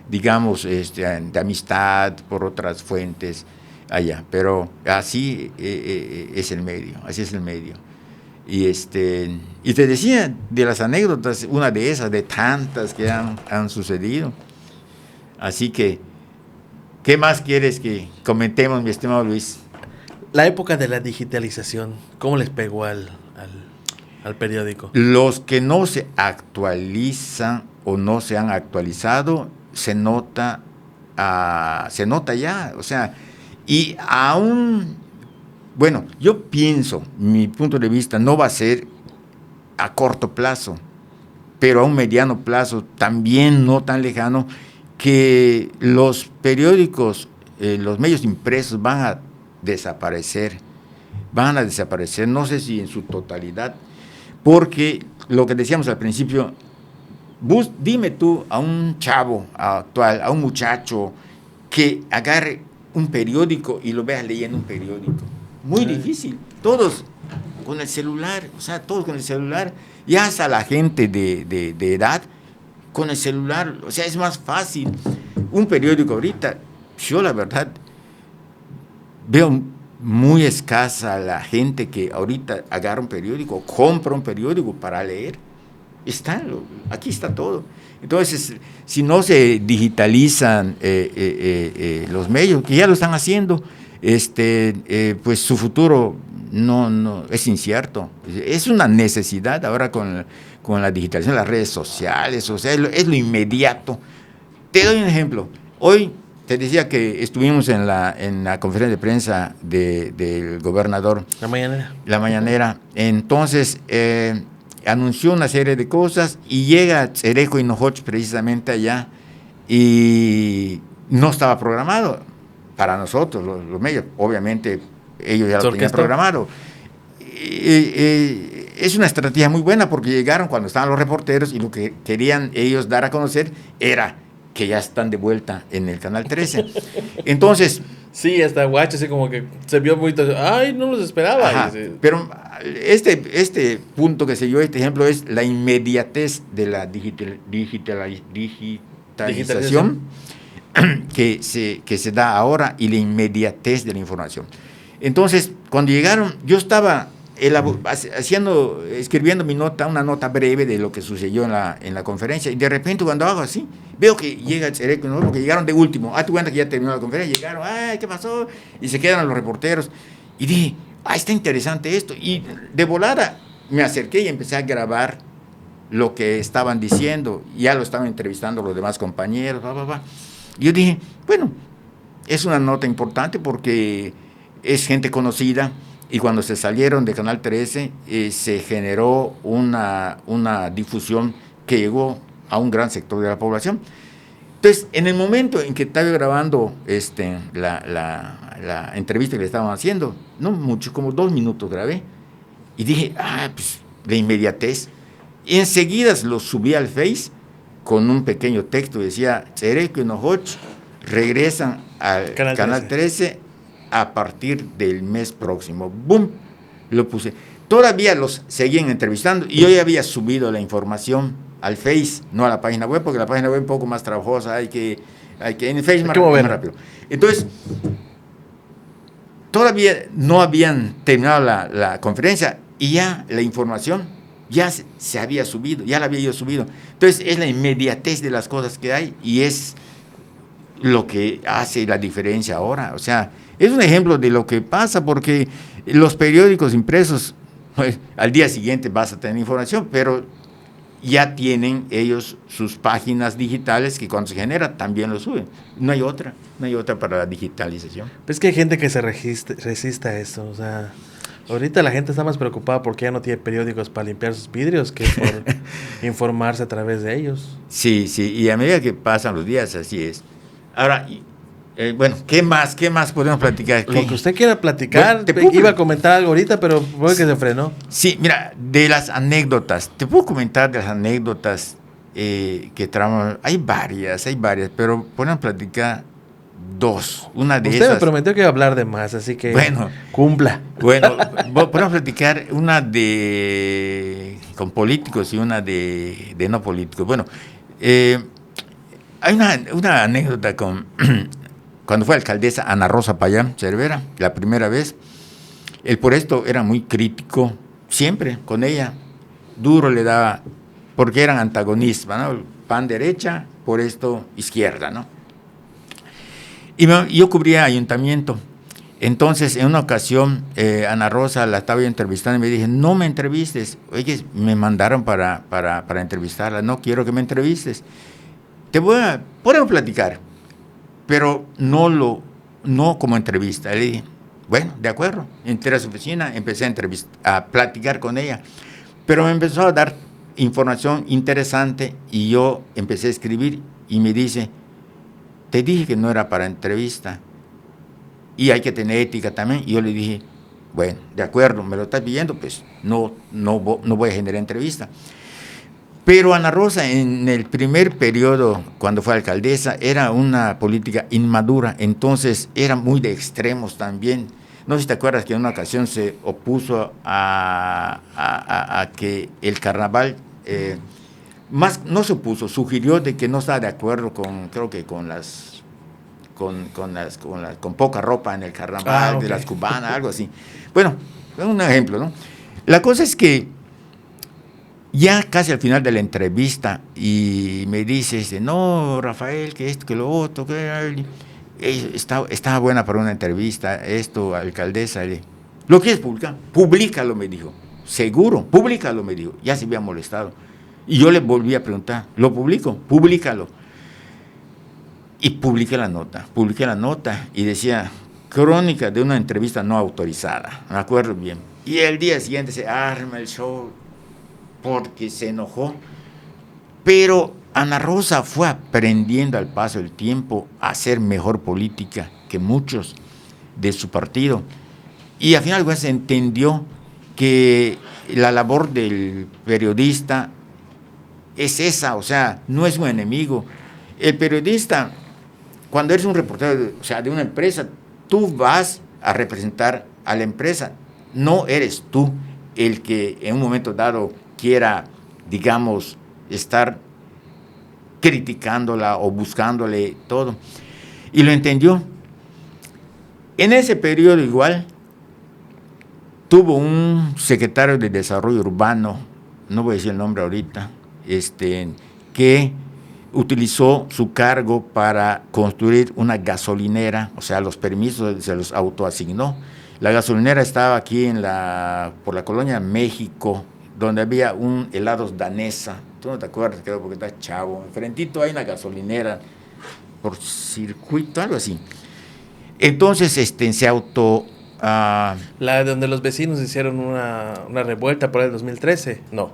digamos, de amistad por otras fuentes allá. Pero así es el medio, así es el medio. Y te decía de las anécdotas, una de esas, de tantas que han sucedido. Así que, ¿qué más quieres que comentemos, mi estimado Luis? La época de la digitalización, ¿cómo les pegó al periódico? Los que no se actualizan o no se han actualizado, se nota ya, o sea, y aún, bueno, yo pienso, mi punto de vista, no va a ser a corto plazo, pero a un mediano plazo, también no tan lejano, que los periódicos, los medios impresos van a desaparecer, no sé si en su totalidad, porque lo que decíamos al principio, dime tú a un chavo actual, a un muchacho que agarre un periódico y lo vea leyendo un periódico, muy difícil, todos con el celular, y hasta la gente de edad con el celular, o sea, es más fácil. Un periódico ahorita, yo la verdad veo muy escasa la gente que ahorita agarra un periódico, compra un periódico para leer. Aquí está todo. Entonces, si no se digitalizan los medios, que ya lo están haciendo, pues su futuro no, es incierto. Es una necesidad ahora con la digitalización, las redes sociales, o sea, es lo inmediato. Te doy un ejemplo. Hoy te decía que estuvimos en la conferencia de prensa del gobernador. La mañanera. Entonces, anunció una serie de cosas y llega Tsereco Hinojoch precisamente allá y no estaba programado para nosotros, los medios. Obviamente, ellos ya lo tenían programado. Es una estrategia muy buena porque llegaron cuando estaban los reporteros y lo que querían ellos dar a conocer era que ya están de vuelta en el Canal 13. Entonces... Sí, hasta Guacho, así como que se vio muy... ¡Ay, no los esperaba! Ajá, pero este punto que se dio, este ejemplo, es la inmediatez de la digitalización que se da ahora y la inmediatez de la información. Entonces, cuando llegaron, yo estaba escribiendo una nota breve de lo que sucedió en la conferencia, y de repente cuando hago así, veo que llega el Tsereco, ¿no? Porque llegaron de último. Tú cuenta que ya terminó la conferencia, llegaron, ¡ay, qué pasó! Y se quedan los reporteros. Y dije, está interesante esto. Y de volada me acerqué y empecé a grabar lo que estaban diciendo. Ya lo estaban entrevistando los demás compañeros, Y yo dije, bueno, es una nota importante porque es gente conocida. Y cuando se salieron de Canal 13, se generó una difusión que llegó a un gran sector de la población. Entonces, en el momento en que estaba grabando la entrevista que le estaban haciendo, no mucho, como 2 minutos grabé, y dije, pues, de inmediatez. Y enseguida lo subí al Face con un pequeño texto, decía, Tsereco y Hinojoch regresan al Canal 13 a partir del mes próximo. ¡Bum! Lo puse. Todavía los seguían entrevistando y yo ya había subido la información al Face, no a la página web, porque la página web es un poco más trabajosa, hay que en el Face más rápido. Entonces, todavía no habían terminado la conferencia y ya la información ya se había subido, ya la había yo subido. Entonces, es la inmediatez de las cosas que hay y es lo que hace la diferencia ahora. O sea, es un ejemplo de lo que pasa, porque los periódicos impresos, pues, al día siguiente vas a tener información, pero ya tienen ellos sus páginas digitales que cuando se genera también lo suben. No hay otra para la digitalización. Es que hay gente que se resiste a eso. O sea, ahorita la gente está más preocupada porque ya no tiene periódicos para limpiar sus vidrios que por informarse a través de ellos. Sí, y a medida que pasan los días, así es. Ahora, bueno, ¿qué más podemos platicar? Lo que usted quiera platicar, iba a comentar algo ahorita, pero fue que se frenó. Sí, mira, de las anécdotas, te puedo comentar de las anécdotas que traemos. Hay varias, pero podemos platicar 2. Una de esas. Usted me prometió que iba a hablar de más, así que cumpla. Bueno, podemos platicar una con políticos y una de no políticos. Bueno, hay una anécdota cuando fue alcaldesa Ana Rosa Payán Cervera, la primera vez. Él por esto era muy crítico, siempre con ella, duro le daba, porque eran antagonistas, ¿no? PAN derecha, por esto izquierda, ¿no? Y yo cubría ayuntamiento. Entonces, en una ocasión, Ana Rosa la estaba yo entrevistando y me dije, no me entrevistes. Oye, me mandaron para entrevistarla, no quiero que me entrevistes. Podemos platicar, pero no como entrevista. Le dije, bueno, de acuerdo. Entré a su oficina, empecé a platicar con ella, pero me empezó a dar información interesante y yo empecé a escribir y me dice, te dije que no era para entrevista y hay que tener ética también. Y yo le dije, bueno, de acuerdo, me lo estás pidiendo, pues no voy a generar entrevista. Pero Ana Rosa, en el primer periodo, cuando fue alcaldesa, era una política inmadura, entonces era muy de extremos también. No sé si te acuerdas que en una ocasión se opuso a que el carnaval, no se opuso, sugirió de que no estaba de acuerdo con poca ropa en el carnaval, de las cubanas, algo así. Bueno, es un ejemplo, ¿no? La cosa es que ya casi al final de la entrevista, y me dice, no, Rafael, que esto, que lo otro, que estaba buena para una entrevista, esto, alcaldesa. ¿Lo quieres publicar? Públicalo, me dijo. Seguro, públicalo, me dijo. Ya se había molestado. Y yo le volví a preguntar, ¿lo publico? Públicalo. Y publiqué la nota y decía, crónica de una entrevista no autorizada, me acuerdo bien. Y el día siguiente se arma el show porque se enojó. Pero Ana Rosa fue aprendiendo al paso del tiempo a hacer mejor política que muchos de su partido. Y al final se entendió que la labor del periodista es esa, o sea, no es un enemigo. El periodista, cuando eres un reportero, o sea, de una empresa, tú vas a representar a la empresa, no eres tú el que en un momento dado quiera, digamos, estar criticándola o buscándole todo. Y lo entendió. En ese periodo igual tuvo un secretario de Desarrollo Urbano, no voy a decir el nombre ahorita, que utilizó su cargo para construir una gasolinera, o sea, los permisos se los autoasignó. La gasolinera estaba aquí por la colonia México, donde había un helados danesa. Tú no te acuerdas, creo, porque estás chavo. Enfrentito hay una gasolinera por circuito, algo así. Entonces, se auto... la donde los vecinos hicieron una revuelta por el 2013, no.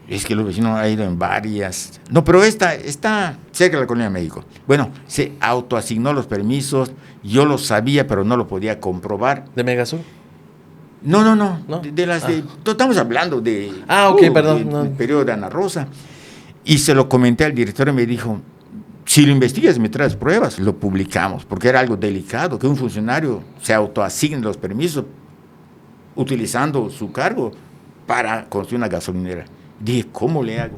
Es que los vecinos han ido en varias. No, pero esta está cerca de la colonia México. Bueno, se autoasignó los permisos, yo lo sabía, pero no lo podía comprobar. ¿De Megasur? No. ¿No? Estamos hablando de... ok, perdón. Del periodo de Ana Rosa. Y se lo comenté al director y me dijo, si lo investigas y me traes pruebas, lo publicamos, porque era algo delicado, que un funcionario se autoasigne los permisos utilizando su cargo para construir una gasolinera. Dije, ¿cómo le hago?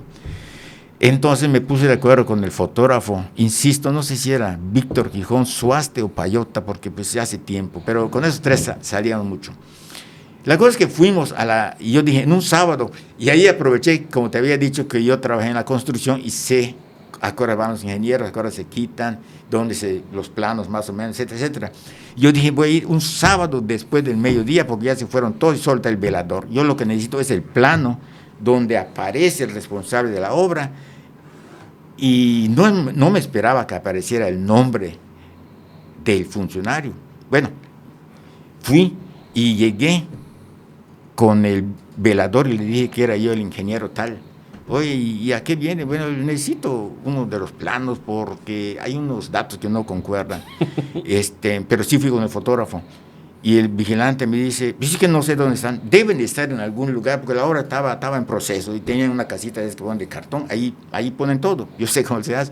Entonces me puse de acuerdo con el fotógrafo, insisto, no sé si era Víctor Gijón, Suaste o Payota, porque pues ya hace tiempo, pero con esos tres salíamos mucho. La cosa es que fuimos y yo dije, en un sábado, y ahí aproveché, como te había dicho, que yo trabajé en la construcción y sé a qué hora van los ingenieros, a qué hora se quitan, los planos más o menos, etcétera, etcétera. Yo dije, voy a ir un sábado después del mediodía, porque ya se fueron todos y solta el velador. Yo lo que necesito es el plano donde aparece el responsable de la obra, y no me esperaba que apareciera el nombre del funcionario. Bueno, fui y llegué con el velador y le dije que era yo el ingeniero tal. Oye, ¿y a qué viene? Bueno, necesito uno de los planos porque hay unos datos que no concuerdan. Pero sí fui con el fotógrafo. Y el vigilante me dice, pues es que no sé dónde están, deben de estar en algún lugar, porque la obra estaba en proceso y tenían una casita de cartón, ahí ponen todo, yo sé cómo se hace.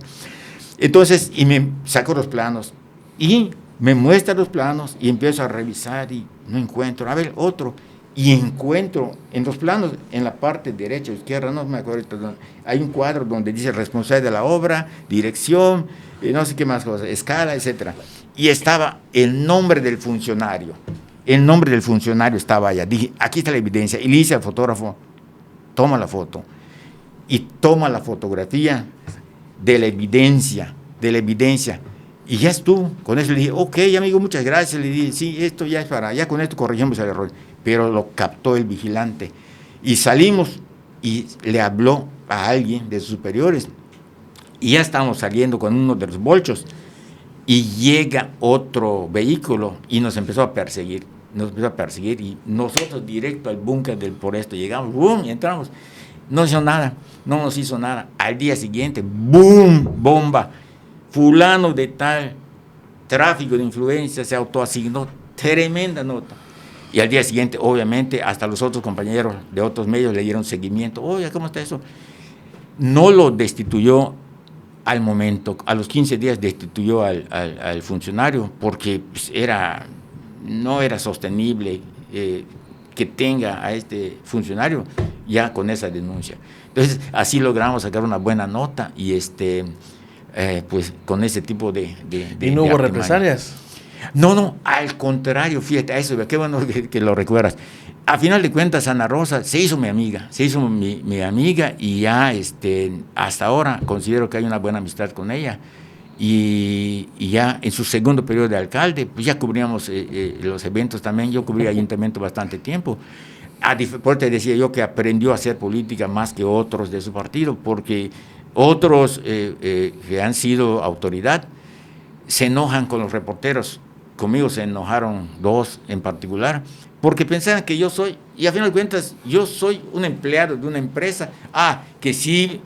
Entonces, y me sacó los planos, y me muestra los planos, y empiezo a revisar, y no encuentro, a ver, otro, y encuentro en los planos, en la parte derecha o izquierda, no me acuerdo, hay un cuadro donde dice responsable de la obra, dirección, no sé qué más cosas, escala, etcétera. Y estaba el nombre del funcionario. El nombre del funcionario estaba allá. Dije, aquí está la evidencia. Y le dice al fotógrafo, toma la foto. Y toma la fotografía de la evidencia. Y ya estuvo. Con eso le dije, ok, amigo, muchas gracias. Le dije, sí, esto ya es ya con esto corregimos el error. Pero lo captó el vigilante. Y salimos y le habló a alguien de sus superiores. Y ya estábamos saliendo con uno de los bolchos. Y llega otro vehículo y nos empezó a perseguir. Y nosotros directo al búnker del Foresto llegamos, ¡boom! Y entramos. No nos hizo nada. Al día siguiente, ¡boom! Bomba. Fulano de tal, tráfico de influencia, se autoasignó. Tremenda nota. Y al día siguiente, obviamente, hasta los otros compañeros de otros medios le dieron seguimiento. Oye, ¿cómo está eso? No lo destituyó al momento, a los 15 días destituyó al funcionario, porque pues, no era sostenible que tenga a este funcionario ya con esa denuncia. Entonces, así logramos sacar una buena nota y pues con ese tipo de ¿Y no hubo represalias? No, al contrario, fíjate, a eso, qué bueno que lo recuerdas. A final de cuentas, Ana Rosa se hizo mi amiga, y ya hasta ahora considero que hay una buena amistad con ella. y ya en su segundo periodo de alcalde, pues ya cubríamos los eventos también. Yo cubrí ayuntamiento bastante tiempo. Por te decía yo que aprendió a hacer política más que otros de su partido, porque otros que han sido autoridad se enojan con los reporteros. Conmigo se enojaron 2 en particular, porque pensaban que yo soy, y a fin de cuentas, yo soy un empleado de una empresa, que sí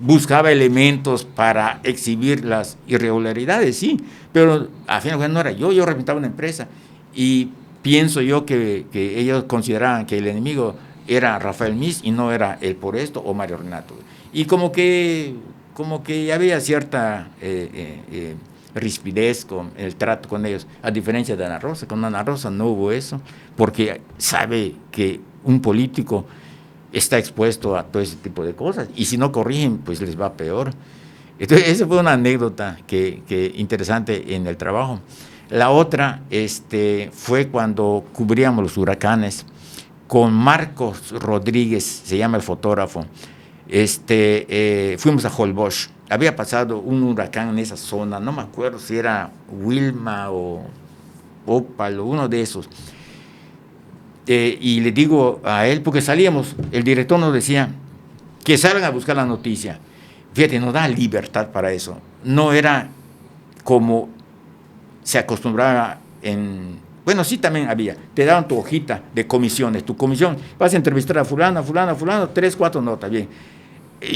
buscaba elementos para exhibir las irregularidades, sí, pero a fin de cuentas no era yo representaba una empresa, y pienso yo que ellos consideraban que el enemigo era Rafael Mis y no era el Por Esto o Mario Renato. Y como que había cierta rispidez con el trato con ellos, a diferencia de Ana Rosa. Con Ana Rosa no hubo eso, porque sabe que un político está expuesto a todo ese tipo de cosas, y si no corrigen, pues les va peor. Entonces, esa fue una anécdota que interesante en el trabajo. La otra fue cuando cubríamos los huracanes con Marcos Rodríguez, se llama el fotógrafo. Fuimos a Holbox. Había pasado un huracán en esa zona, no me acuerdo si era Wilma o Opal o uno de esos. Y le digo a él, porque salíamos, el director nos decía que salgan a buscar la noticia. Fíjate, nos da libertad para eso. No era como se acostumbraba bueno, sí también había, te daban tu hojita de comisiones, tu comisión, vas a entrevistar a fulano, 3, 4 notas, bien.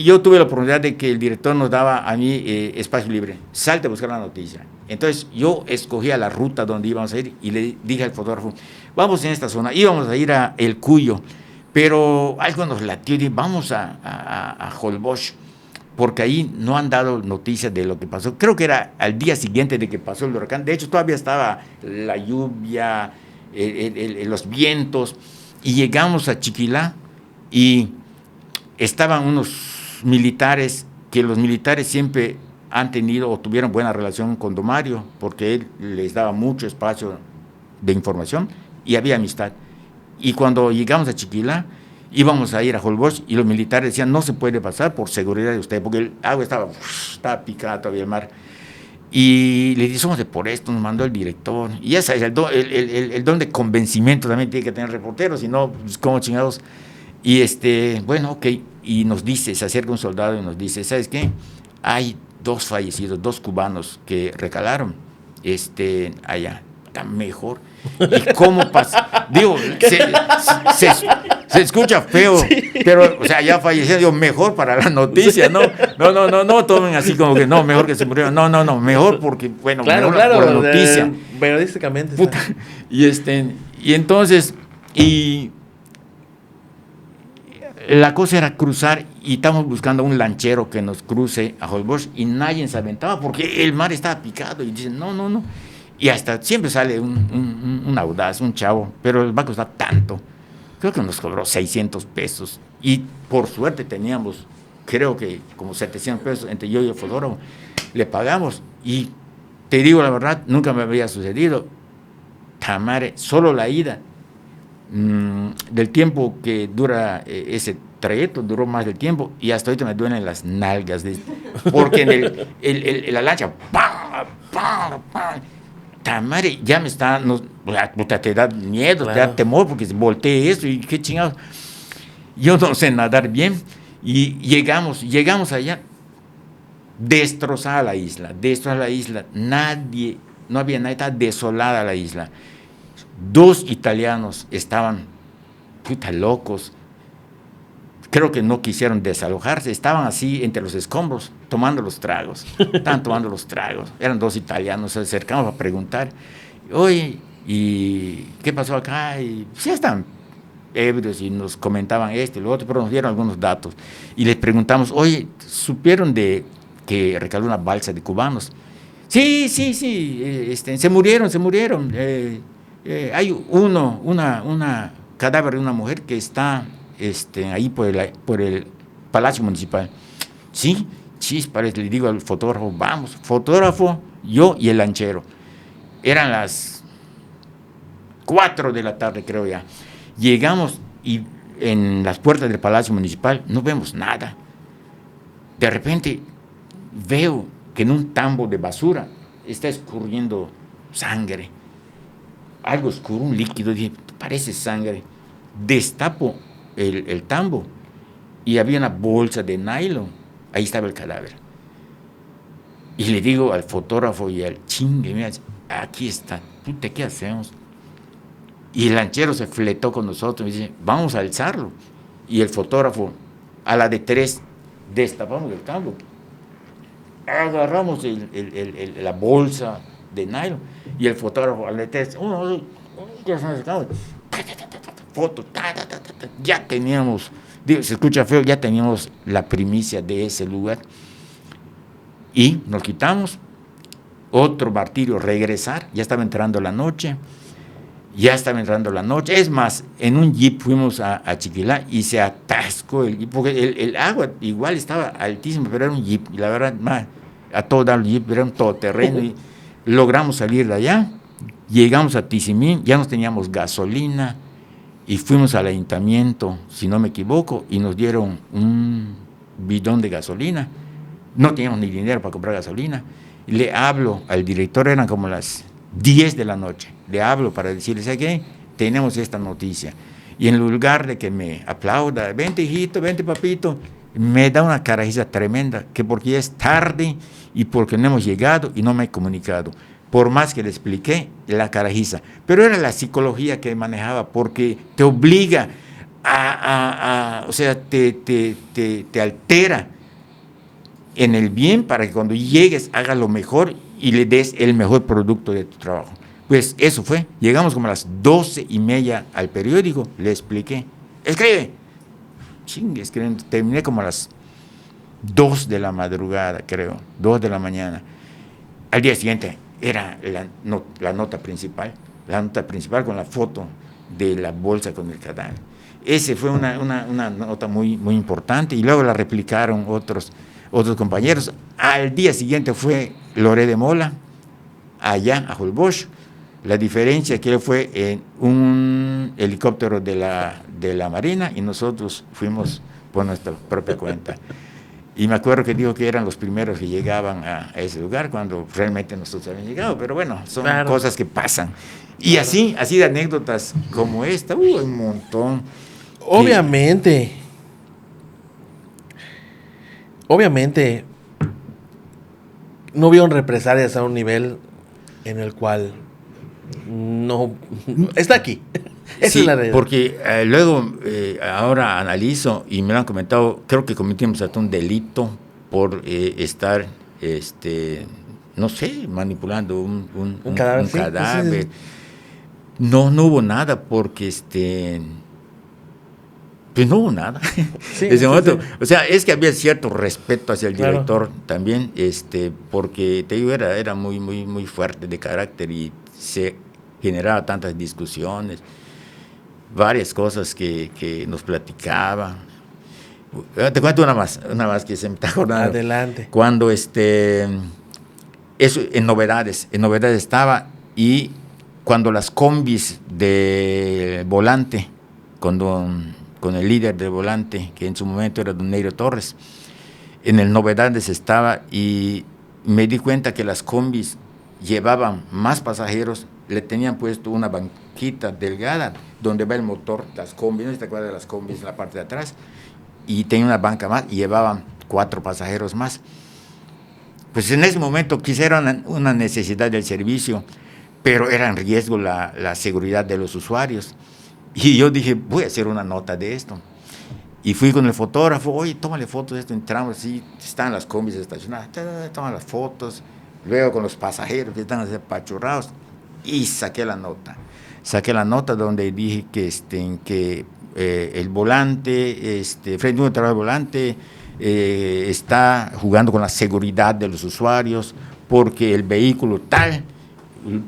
Yo tuve la oportunidad de que el director nos daba a mí espacio libre, salte a buscar la noticia. Entonces yo escogía la ruta donde íbamos a ir y le dije al fotógrafo, vamos en esta zona, íbamos a ir a El Cuyo, pero algo nos latió y dije, vamos a Holbox, porque ahí no han dado noticias de lo que pasó. Creo que era al día siguiente de que pasó el huracán. De hecho, todavía estaba la lluvia, los vientos, y llegamos a Chiquilá y estaban unos militares, que los militares siempre han tenido o tuvieron buena relación con don Mario, porque él les daba mucho espacio de información y había amistad. Y cuando llegamos a Chiquilá, íbamos a ir a Holbox y los militares decían, no se puede pasar por seguridad de usted, porque el agua estaba picada todavía el mar. Y le dije, somos de Por Esto, nos mandó el director. Y ese es el don de convencimiento también tiene que tener reporteros, si no, pues, como chingados. Y bueno, ok, y nos dice, se acerca un soldado y nos dice, ¿sabes qué? Hay 2 fallecidos, 2 cubanos que recalaron allá, está mejor. ¿Y cómo pasa? Digo, se escucha feo, sí. Pero, o sea, ya falleció, digo, mejor para la noticia, ¿no? No tomen así como que, no, mejor que se murieron, no, mejor porque, bueno, claro, mejor por la noticia. Periodísticamente. Puta, y entonces, la cosa era cruzar y estábamos buscando un lanchero que nos cruce a Holbox y nadie se aventaba porque el mar estaba picado y dicen, no. Y hasta siempre sale un audaz, un chavo, pero va a costar tanto. Creo que nos cobró 600 pesos. Y por suerte teníamos, creo que como 700 pesos entre yo y el fotógrafo. Le pagamos. Y te digo la verdad, nunca me había sucedido. Tamare, solo la ida. Del tiempo que dura ese trayecto, duró más del tiempo. Y hasta ahorita me duelen las nalgas. Porque en la lancha, ¡pam! Tamare, ya me está, te da miedo, claro. Te da temor porque se voltee eso y qué chingados. Yo no sé nadar bien y llegamos allá, destrozada la isla, nadie, no había nadie, estaba desolada la isla. 2 italianos estaban, locos, creo que no quisieron desalojarse, estaban así entre los escombros, tomando los tragos, eran 2 italianos, se acercamos a preguntar, oye, ¿y qué pasó acá? Y pues, ya están ebrios y nos comentaban esto y lo otro, pero nos dieron algunos datos, y les preguntamos, oye, ¿supieron de que recaló una balsa de cubanos? Sí, se murieron, hay una cadáver de una mujer que está ahí por el Palacio Municipal. Sí, parece, le digo al fotógrafo, vamos, fotógrafo, yo y el lanchero. Eran las 4 de la tarde, creo ya. Llegamos y en las puertas del Palacio Municipal no vemos nada. De repente veo que en un tambo de basura está escurriendo sangre, algo oscuro, un líquido. Dije, parece sangre. Destapo el tambo y había una bolsa de nylon, ahí estaba el cadáver. Y le digo al fotógrafo y al chingue, mira, aquí está, puta, ¿qué hacemos? Y el lanchero se fletó con nosotros y dice, vamos a alzarlo. Y el fotógrafo, a la de 3, destapamos el tambo, agarramos la bolsa de nylon, y el fotógrafo, a la de 3, foto, ya teníamos, digo, se escucha feo, ya teníamos la primicia de ese lugar. Y nos quitamos, otro martirio, regresar, ya estaba entrando la noche, es más, en un jeep fuimos a Chiquilá y se atascó el jeep, porque el agua igual estaba altísima, pero era un jeep, y la verdad, a todo dar el jeep, era un todoterreno, y logramos salir de allá, llegamos a Tizimín, ya nos teníamos gasolina, y fuimos al ayuntamiento, si no me equivoco, y nos dieron un bidón de gasolina. No teníamos ni dinero para comprar gasolina. Le hablo al director, eran como las 10 de la noche. Le hablo para decirle, ¿sabes qué? Tenemos esta noticia. Y en lugar de que me aplauda, vente hijito, vente papito, me da una carajiza tremenda, que porque ya es tarde y porque no hemos llegado y no me he comunicado. Por más que le expliqué, la carajiza. Pero era la psicología que manejaba, porque te obliga o sea, te altera en el bien para que cuando llegues hagas lo mejor y le des el mejor producto de tu trabajo. Pues eso fue. Llegamos como a las 12:30 al periódico, le expliqué. Escribe. Escribiendo. Terminé como a las 2 de la madrugada, creo, 2 de la mañana. Al día siguiente era la nota principal con la foto de la bolsa con el cadáver. Ese fue una nota muy, muy importante, y luego la replicaron otros compañeros. Al día siguiente fue Loré de Mola, allá a Holbox. La diferencia que él fue en un helicóptero de la Marina y nosotros fuimos por nuestra propia cuenta. Y me acuerdo que dijo que eran los primeros que llegaban a ese lugar cuando realmente nosotros habíamos llegado, pero bueno, son cosas que pasan. Y así de anécdotas como esta, un montón. Obviamente, no hubieron represalias a un nivel en el cual no está aquí. Esa es la realidad. Porque luego ahora analizo y me lo han comentado, creo que cometimos hasta un delito por estar, no sé, manipulando un cadáver. ¿Sí? Cadáver. No hubo nada porque pues no hubo nada. Sí, ese momento. Sí. O sea, es que había cierto respeto hacia el director también, porque te digo, era muy, muy, muy fuerte de carácter y se generaba tantas discusiones, varias cosas que nos platicaba. Te cuento una más que se me está acordando. Adelante. Cuando eso en novedades estaba, y cuando las combis de Volante, con el líder de Volante, que en su momento era don Neiro Torres, en el Novedades estaba, y me di cuenta que las combis llevaban más pasajeros, le tenían puesto una banquita delgada donde va el motor, las combis, ¿no te acuerdas de las combis en la parte de atrás? Y tenía una banca más y llevaban 4 pasajeros más. Pues en ese momento quisieron una necesidad del servicio, pero era en riesgo la seguridad de los usuarios. Y yo dije, voy a hacer una nota de esto. Y fui con el fotógrafo, oye, tómale fotos de esto, entramos así, están las combis estacionadas, toman las fotos, luego con los pasajeros que están así apachurrados, y saqué la nota donde dije que el volante, frente a un trabajo de volante, está jugando con la seguridad de los usuarios, porque el vehículo tal,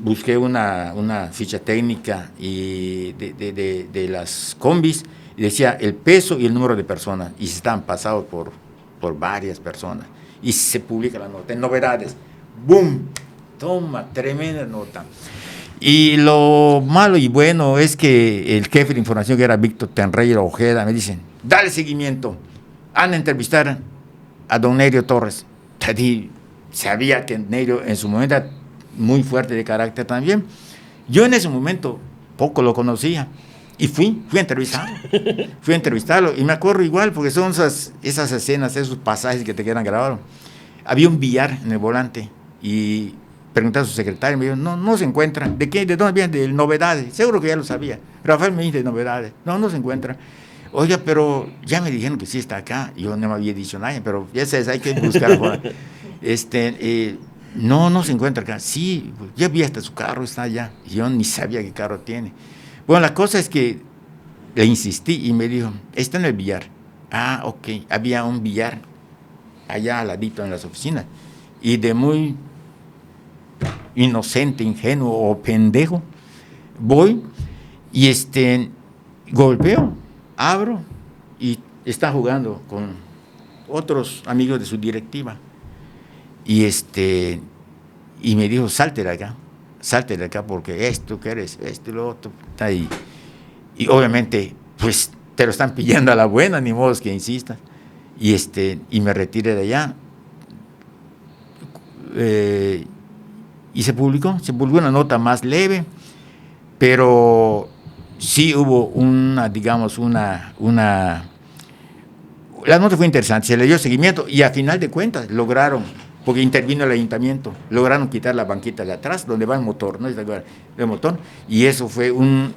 busqué una ficha técnica y de las combis, y decía el peso y el número de personas, y se estaban pasados por varias personas, y se publica la nota en Novedades. ¡Bum! Toma, tremenda nota. Y lo malo y bueno es que el jefe de información, que era Víctor Tenreira Ojeda, me dicen, dale seguimiento, anda a entrevistar a don Nerio Torres. sabía que Nerio en su momento era muy fuerte de carácter también. Yo en ese momento poco lo conocía y fui a entrevistarlo y me acuerdo igual porque son esas escenas, esos pasajes que te quedan grabados. Había un billar en el volante y pregunté a su secretario y me dijo, no se encuentra. ¿De qué? ¿De dónde viene? De Novedades. Seguro que ya lo sabía. Rafael me dice de Novedades. No se encuentra. Oiga, pero ya me dijeron que sí está acá. Yo no me había dicho nada, pero ya sabes, hay que buscar afuera. No se encuentra acá. Sí, ya vi hasta su carro, está allá. Y yo ni sabía qué carro tiene. Bueno, la cosa es que le insistí y me dijo, está en el billar. Ah, ok. Había un billar allá al ladito en las oficinas. Y de muy inocente, ingenuo o pendejo, voy y golpeo, abro y está jugando con otros amigos de su directiva. Y me dijo, salte de acá porque esto que eres, esto y lo otro. Y obviamente, pues te lo están pillando a la buena, ni modo que insistas. Y me retiré de allá. Y se publicó una nota más leve, pero sí hubo la nota fue interesante, se le dio seguimiento y a final de cuentas lograron, porque intervino el ayuntamiento, lograron quitar la banquita de atrás donde va el motor, ¿no? El motor, y eso fue uno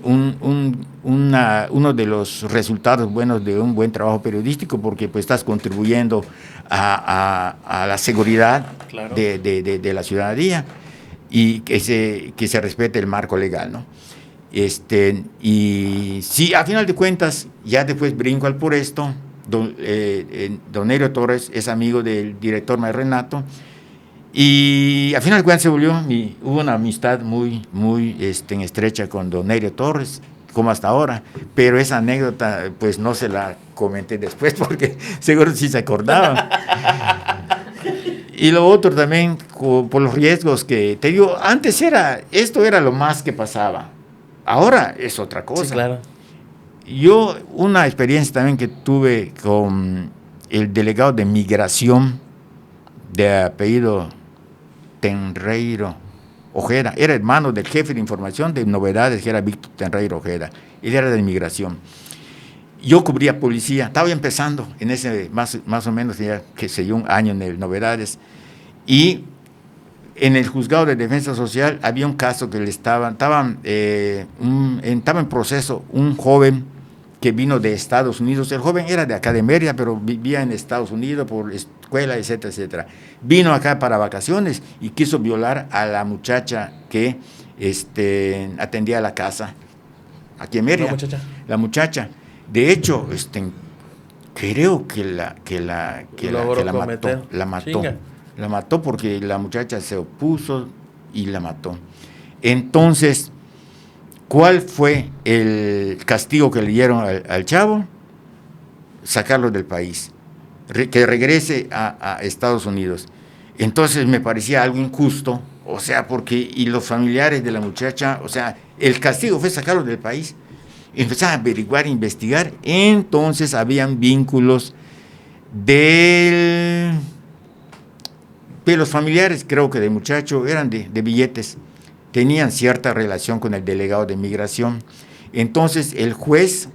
de los resultados buenos de un buen trabajo periodístico, porque pues estás contribuyendo a la seguridad, claro, de la ciudadanía y que se respete el marco legal, ¿no? Y sí, a final de cuentas, ya después brinco al por esto. Don Nerio Torres es amigo del director Mario Renato y al final de cuentas hubo una amistad muy estrecha con don Nerio Torres, como hasta ahora, pero esa anécdota pues no se la comenté después porque seguro sí se acordaba. Y lo otro también, por los riesgos que te digo, antes esto era lo más que pasaba, ahora es otra cosa. Sí, claro. Yo, una experiencia también que tuve con el delegado de migración de apellido Tenreiro Ojeda, era hermano del jefe de información de Novedades, que era Víctor Tenreiro Ojeda, él era de migración. Yo cubría policía, estaba empezando en ese, más o menos, ya que sé yo, un año en el Novedades, y en el juzgado de defensa social había un caso que estaba en proceso un joven que vino de Estados Unidos. El joven era de acá de Mérida, pero vivía en Estados Unidos por escuela, etcétera, etcétera. Vino acá para vacaciones y quiso violar a la muchacha que atendía la casa aquí en Mérida. La muchacha. De hecho, creo que la mató. La mató porque la muchacha se opuso y la mató. Entonces, ¿cuál fue el castigo que le dieron al chavo? Sacarlo del país, que regrese a Estados Unidos. Entonces me parecía algo injusto, o sea, y los familiares de la muchacha, o sea, el castigo fue sacarlo del país. Empezaron a averiguar, a investigar, entonces habían vínculos de los familiares, creo que del muchacho, eran de billetes, tenían cierta relación con el delegado de migración. Entonces el juez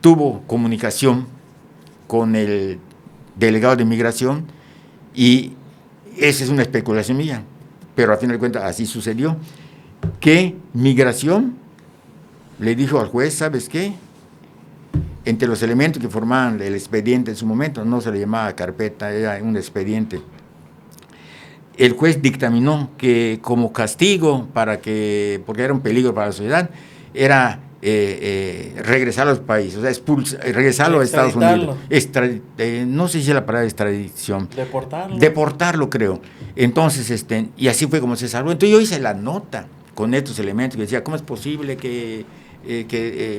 tuvo comunicación con el delegado de migración y esa es una especulación mía, pero a fin de cuentas así sucedió, que migración le dijo al juez, ¿sabes qué? Entre los elementos que formaban el expediente en su momento, no se le llamaba carpeta, era un expediente. El juez dictaminó que como castigo, porque era un peligro para la sociedad, era regresarlo al país, o sea, regresarlo a Estados Unidos. No sé si es la palabra extradición. Deportarlo, creo. Entonces, y así fue como se salvó. Entonces yo hice la nota con estos elementos, que decía, ¿cómo es posible que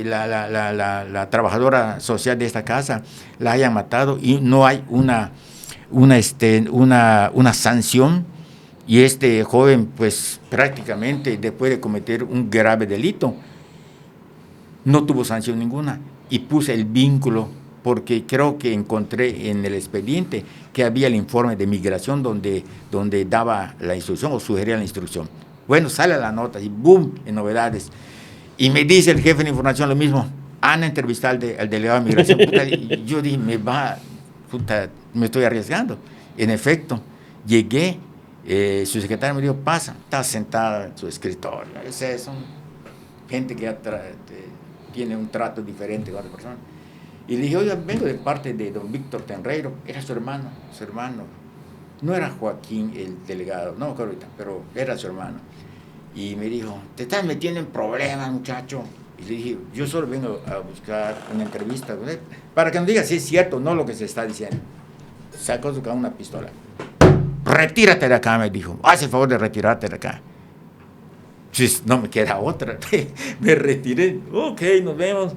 la trabajadora social de esta casa la hayan matado y no hay una sanción? Y este joven, pues prácticamente después de cometer un grave delito, no tuvo sanción ninguna, y puse el vínculo porque creo que encontré en el expediente que había el informe de migración donde daba la instrucción o sugería la instrucción. Bueno, sale la nota y boom, en novedades. Y me dice el jefe de información lo mismo, han entrevistado al delegado de migración. Puta, y yo dije, me estoy arriesgando. En efecto, llegué, su secretario me dijo, pasa, está sentada en su escritorio. Son gente que tiene un trato diferente con otra persona. Y le dije, oiga, vengo de parte de don Víctor Tenreiro, era su hermano. No era Joaquín el delegado, no, ahorita, pero era su hermano. Y me dijo, te estás metiendo en problemas, muchacho. Y le dije, yo solo vengo a buscar una entrevista con él, para que nos diga si es cierto o no lo que se está diciendo. Sacó una pistola. Retírate de acá, me dijo, haz el favor de retirarte de acá. Pues no me queda otra. Me retiré, ok, nos vemos.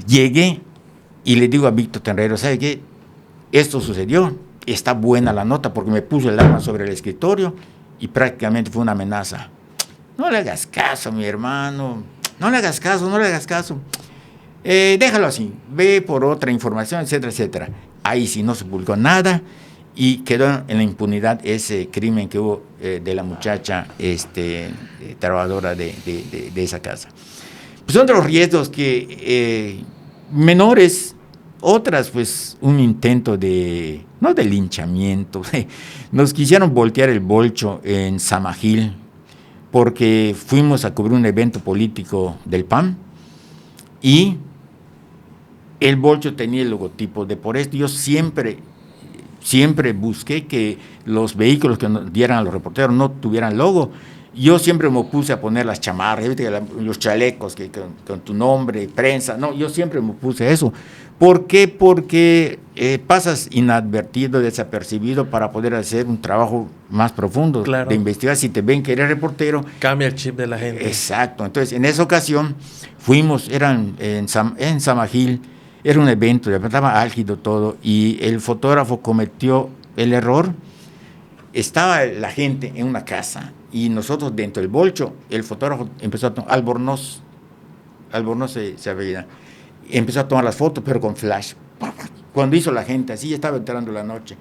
Llegué y le digo a Víctor Tenreiro, ¿sabe qué? Esto sucedió, está buena la nota porque me puso el arma sobre el escritorio y prácticamente fue una amenaza. No le hagas caso, mi hermano, no le hagas caso. Déjalo así, ve por otra información, etcétera, etcétera. Ahí sí no se publicó nada y quedó en la impunidad ese crimen que hubo de la muchacha trabajadora de esa casa. Pues son de los riesgos que menores, otras pues un intento no de linchamiento, nos quisieron voltear el bolcho en Samajil porque fuimos a cubrir un evento político del PAN y el bolcho tenía el logotipo de Por Esto. Yo siempre busqué que los vehículos que nos dieran a los reporteros no tuvieran logo. Yo siempre me puse a poner las chamarras, los chalecos con tu nombre, prensa. No, yo siempre me puse eso. ¿Por qué? Porque pasas inadvertido, desapercibido para poder hacer un trabajo más profundo, claro, de investigar. Si te ven que eres reportero, cambia el chip de la gente. Exacto. Entonces, en esa ocasión fuimos, eran en Samajil, era un evento, estaba álgido todo, y el fotógrafo cometió el error. Estaba la gente en una casa y nosotros dentro del bolcho, el fotógrafo empezó a tomar, Albornoz se veía, empezó a tomar las fotos, pero con flash. Cuando hizo la gente, así estaba entrando la noche,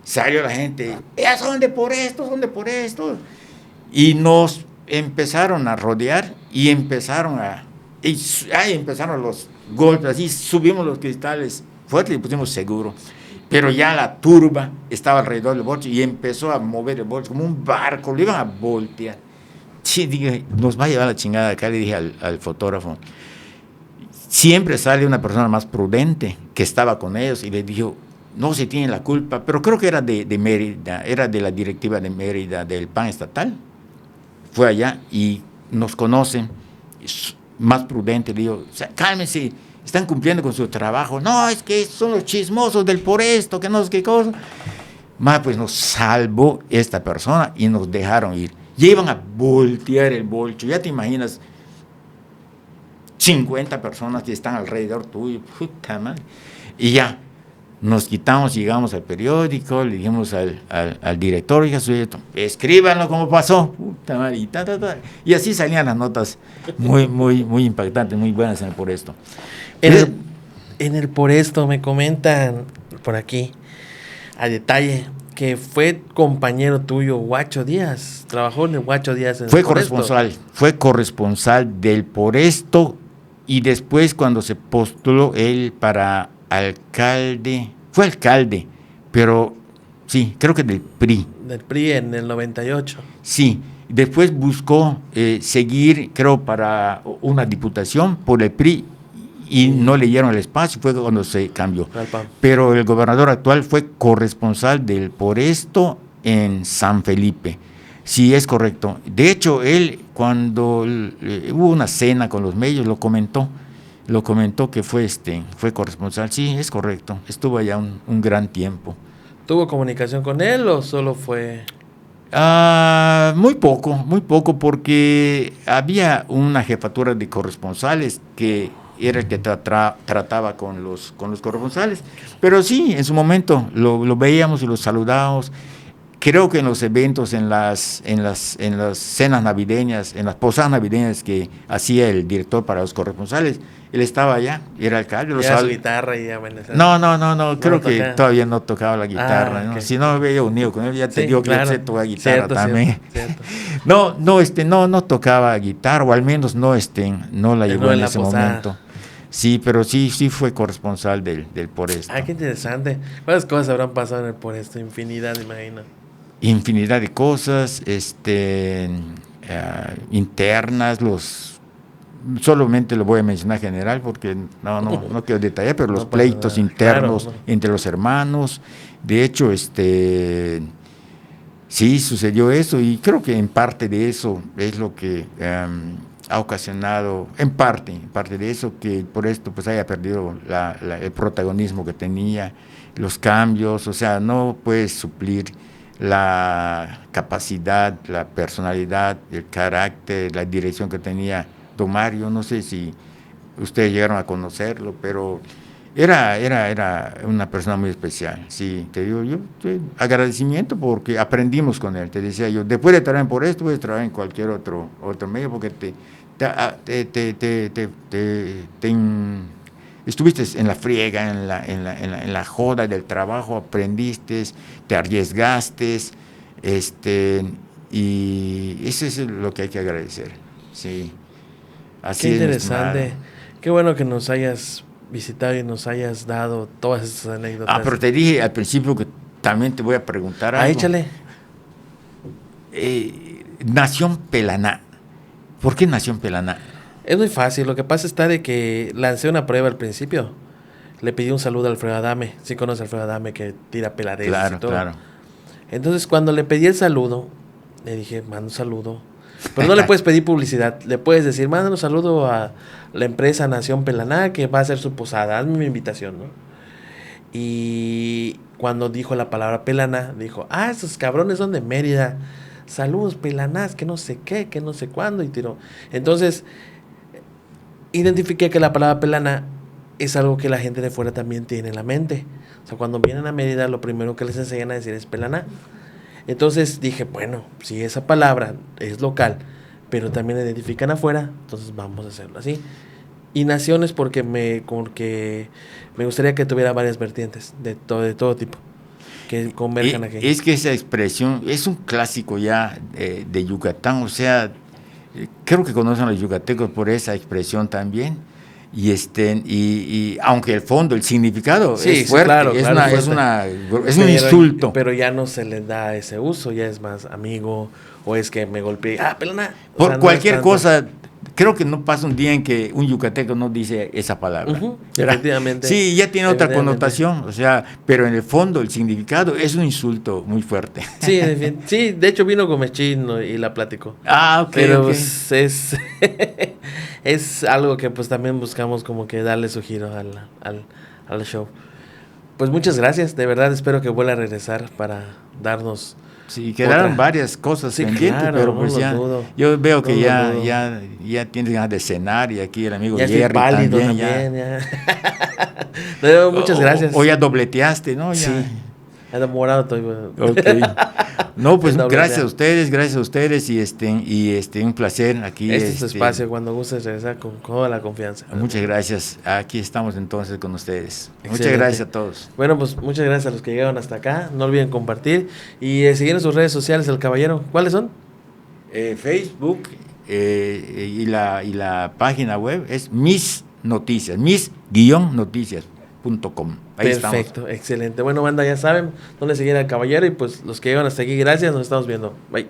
salió la gente, son de Por Esto. Y nos empezaron a rodear y empezaron los golpes, así subimos los cristales fuertes y pusimos seguro. Pero ya la turba estaba alrededor del bolso y empezó a mover el bolso como un barco, lo iban a voltear. Sí, dije, nos va a llevar la chingada acá, le dije al fotógrafo. Siempre sale una persona más prudente que estaba con ellos y le dijo, no se tiene la culpa, pero creo que era de Mérida, era de la directiva de Mérida, del PAN estatal. Fue allá y nos conocen, más prudente, le digo, cálmense, están cumpliendo con su trabajo. No, es que son los chismosos del Por Esto, que no sé qué cosa. Pues nos salvó esta persona y nos dejaron ir. Ya iban a voltear el bolcho, ya te imaginas, 50 personas que están alrededor tuyo, puta madre. Y ya, nos quitamos, llegamos al periódico, le dijimos al director, oiga, escríbanlo cómo pasó, puta madre, y así salían las notas muy impactantes, muy buenas en el Por Esto. En el Por Esto me comentan por aquí, a detalle, que fue compañero tuyo, Guacho Díaz, trabajó en el Guacho Díaz. Fue corresponsal del Por Esto, y después cuando se postuló él para alcalde, fue alcalde, pero sí, creo que del PRI. Del PRI en el 98. Sí, después buscó seguir, creo, para una diputación por el PRI y no le dieron el espacio, fue cuando se cambió. Pero el gobernador actual fue corresponsal del Por Esto en San Felipe. Sí, es correcto. De hecho, él, cuando hubo una cena con los medios, lo comentó que fue corresponsal. Sí, es correcto. Estuvo allá un gran tiempo. ¿Tuvo comunicación con él o solo fue...? Muy poco, porque había una jefatura de corresponsales que era el que trataba con los corresponsales. Pero sí, en su momento lo veíamos y lo saludábamos. creo que en los eventos, en las cenas navideñas, en las posadas navideñas que hacía el director para los corresponsales, él estaba allá, y era alcalde. Ya su guitarra y ya, bueno, No, creo que tocaba. todavía no tocaba la guitarra, ¿no? Okay. Si no me había unido con él, ya te Sí, digo que claro. yo sé tocar guitarra Cierto, también. Cierto. No tocaba guitarra, o al menos no la llevó en ese momento. Sí, pero sí fue corresponsal del Por Esto. Qué interesante. ¿Cuántas cosas habrán pasado en el Por Esto? Infinidad, imagino. Infinidad de cosas, internas, solamente lo voy a mencionar general porque no quiero detallar, pero los pleitos internos entre los hermanos. De hecho, sí sucedió eso, y creo que en parte de eso es lo que ha ocasionado, en parte de eso, que Por Esto pues haya perdido el protagonismo que tenía, los cambios. O sea, no puedes suplir la capacidad, la personalidad, el carácter, la dirección que tenía don Mario. No sé si ustedes llegaron a conocerlo, pero era una persona muy especial. Sí, te digo yo, agradecimiento porque aprendimos con él. Te decía yo, después de trabajar en Por Esto, puedes trabajar en cualquier otro medio, porque estuviste en la friega, en la joda del trabajo, aprendiste, te arriesgaste, y eso es lo que hay que agradecer. Sí. Así. Qué interesante. Qué bueno que nos hayas visitado y nos hayas dado todas esas anécdotas. Pero te dije al principio que también te voy a preguntar algo. Échale. Nació en Pelaná. ¿Por qué nació en Pelaná? Es muy fácil. Lo que pasa está de que lancé una prueba al principio. Le pedí un saludo a Alfredo Adame. Sí conoce a Alfredo Adame, que tira peladeras y todo. Claro. Entonces, cuando le pedí el saludo, le dije, manda un saludo. Pero no le puedes pedir publicidad. Le puedes decir, manda un saludo a la empresa Nación Pelaná, que va a hacer su posada. Hazme mi invitación, ¿no? Y cuando dijo la palabra Pelaná, dijo, esos cabrones son de Mérida. Saludos, Pelanás, que no sé qué, que no sé cuándo. Y tiró. Entonces, identifiqué que la palabra Pelaná es algo que la gente de fuera también tiene en la mente. O sea, cuando vienen a Mérida, lo primero que les enseñan a decir es Pelaná. Entonces dije, bueno, si esa palabra es local, pero también la identifican afuera, entonces vamos a hacerlo así. Y naciones porque me gustaría que tuviera varias vertientes, de todo tipo, que converjan aquí. Es que esa expresión es un clásico ya de Yucatán. O sea, creo que conocen a los yucatecos por esa expresión también. Y aunque el fondo, el significado es fuerte, claro, es un insulto. Pero ya no se le da ese uso, ya es más amigo, o es que me golpeé, Pelana. Por cualquier cosa, creo que no pasa un día en que un yucateco no dice esa palabra. Efectivamente. Sí, ya tiene otra connotación, o sea, pero en el fondo, el significado es un insulto muy fuerte. Sí, de hecho vino Gomechín y la platicó. Ok. Pero pues, es algo que pues también buscamos como que darle su giro al show. Pues muchas gracias, de verdad espero que vuelva a regresar para darnos. Sí, quedaron varias cosas pendientes, claro, pero pues ya yo veo que ya tienes ganas de cenar, y aquí el amigo ya Jerry también. No, muchas gracias. O ya dobleteaste, ¿no? Sí, anda morado estoy. Okay. No, pues gracias a ustedes y un placer aquí. Este es tu espacio, cuando gustes regresar con toda la confianza. Muchas gracias, aquí estamos entonces con ustedes. Excelente. Muchas gracias a todos. Bueno, pues muchas gracias a los que llegaron hasta acá, no olviden compartir y seguir en sus redes sociales El Caballero. ¿Cuáles son? Facebook y la página web es Mis Noticias, mis-noticias.com. Ahí Perfecto, estamos. Excelente. Bueno, banda, ya saben dónde seguir al Caballero, y pues los que llegan hasta aquí, gracias, nos estamos viendo. Bye.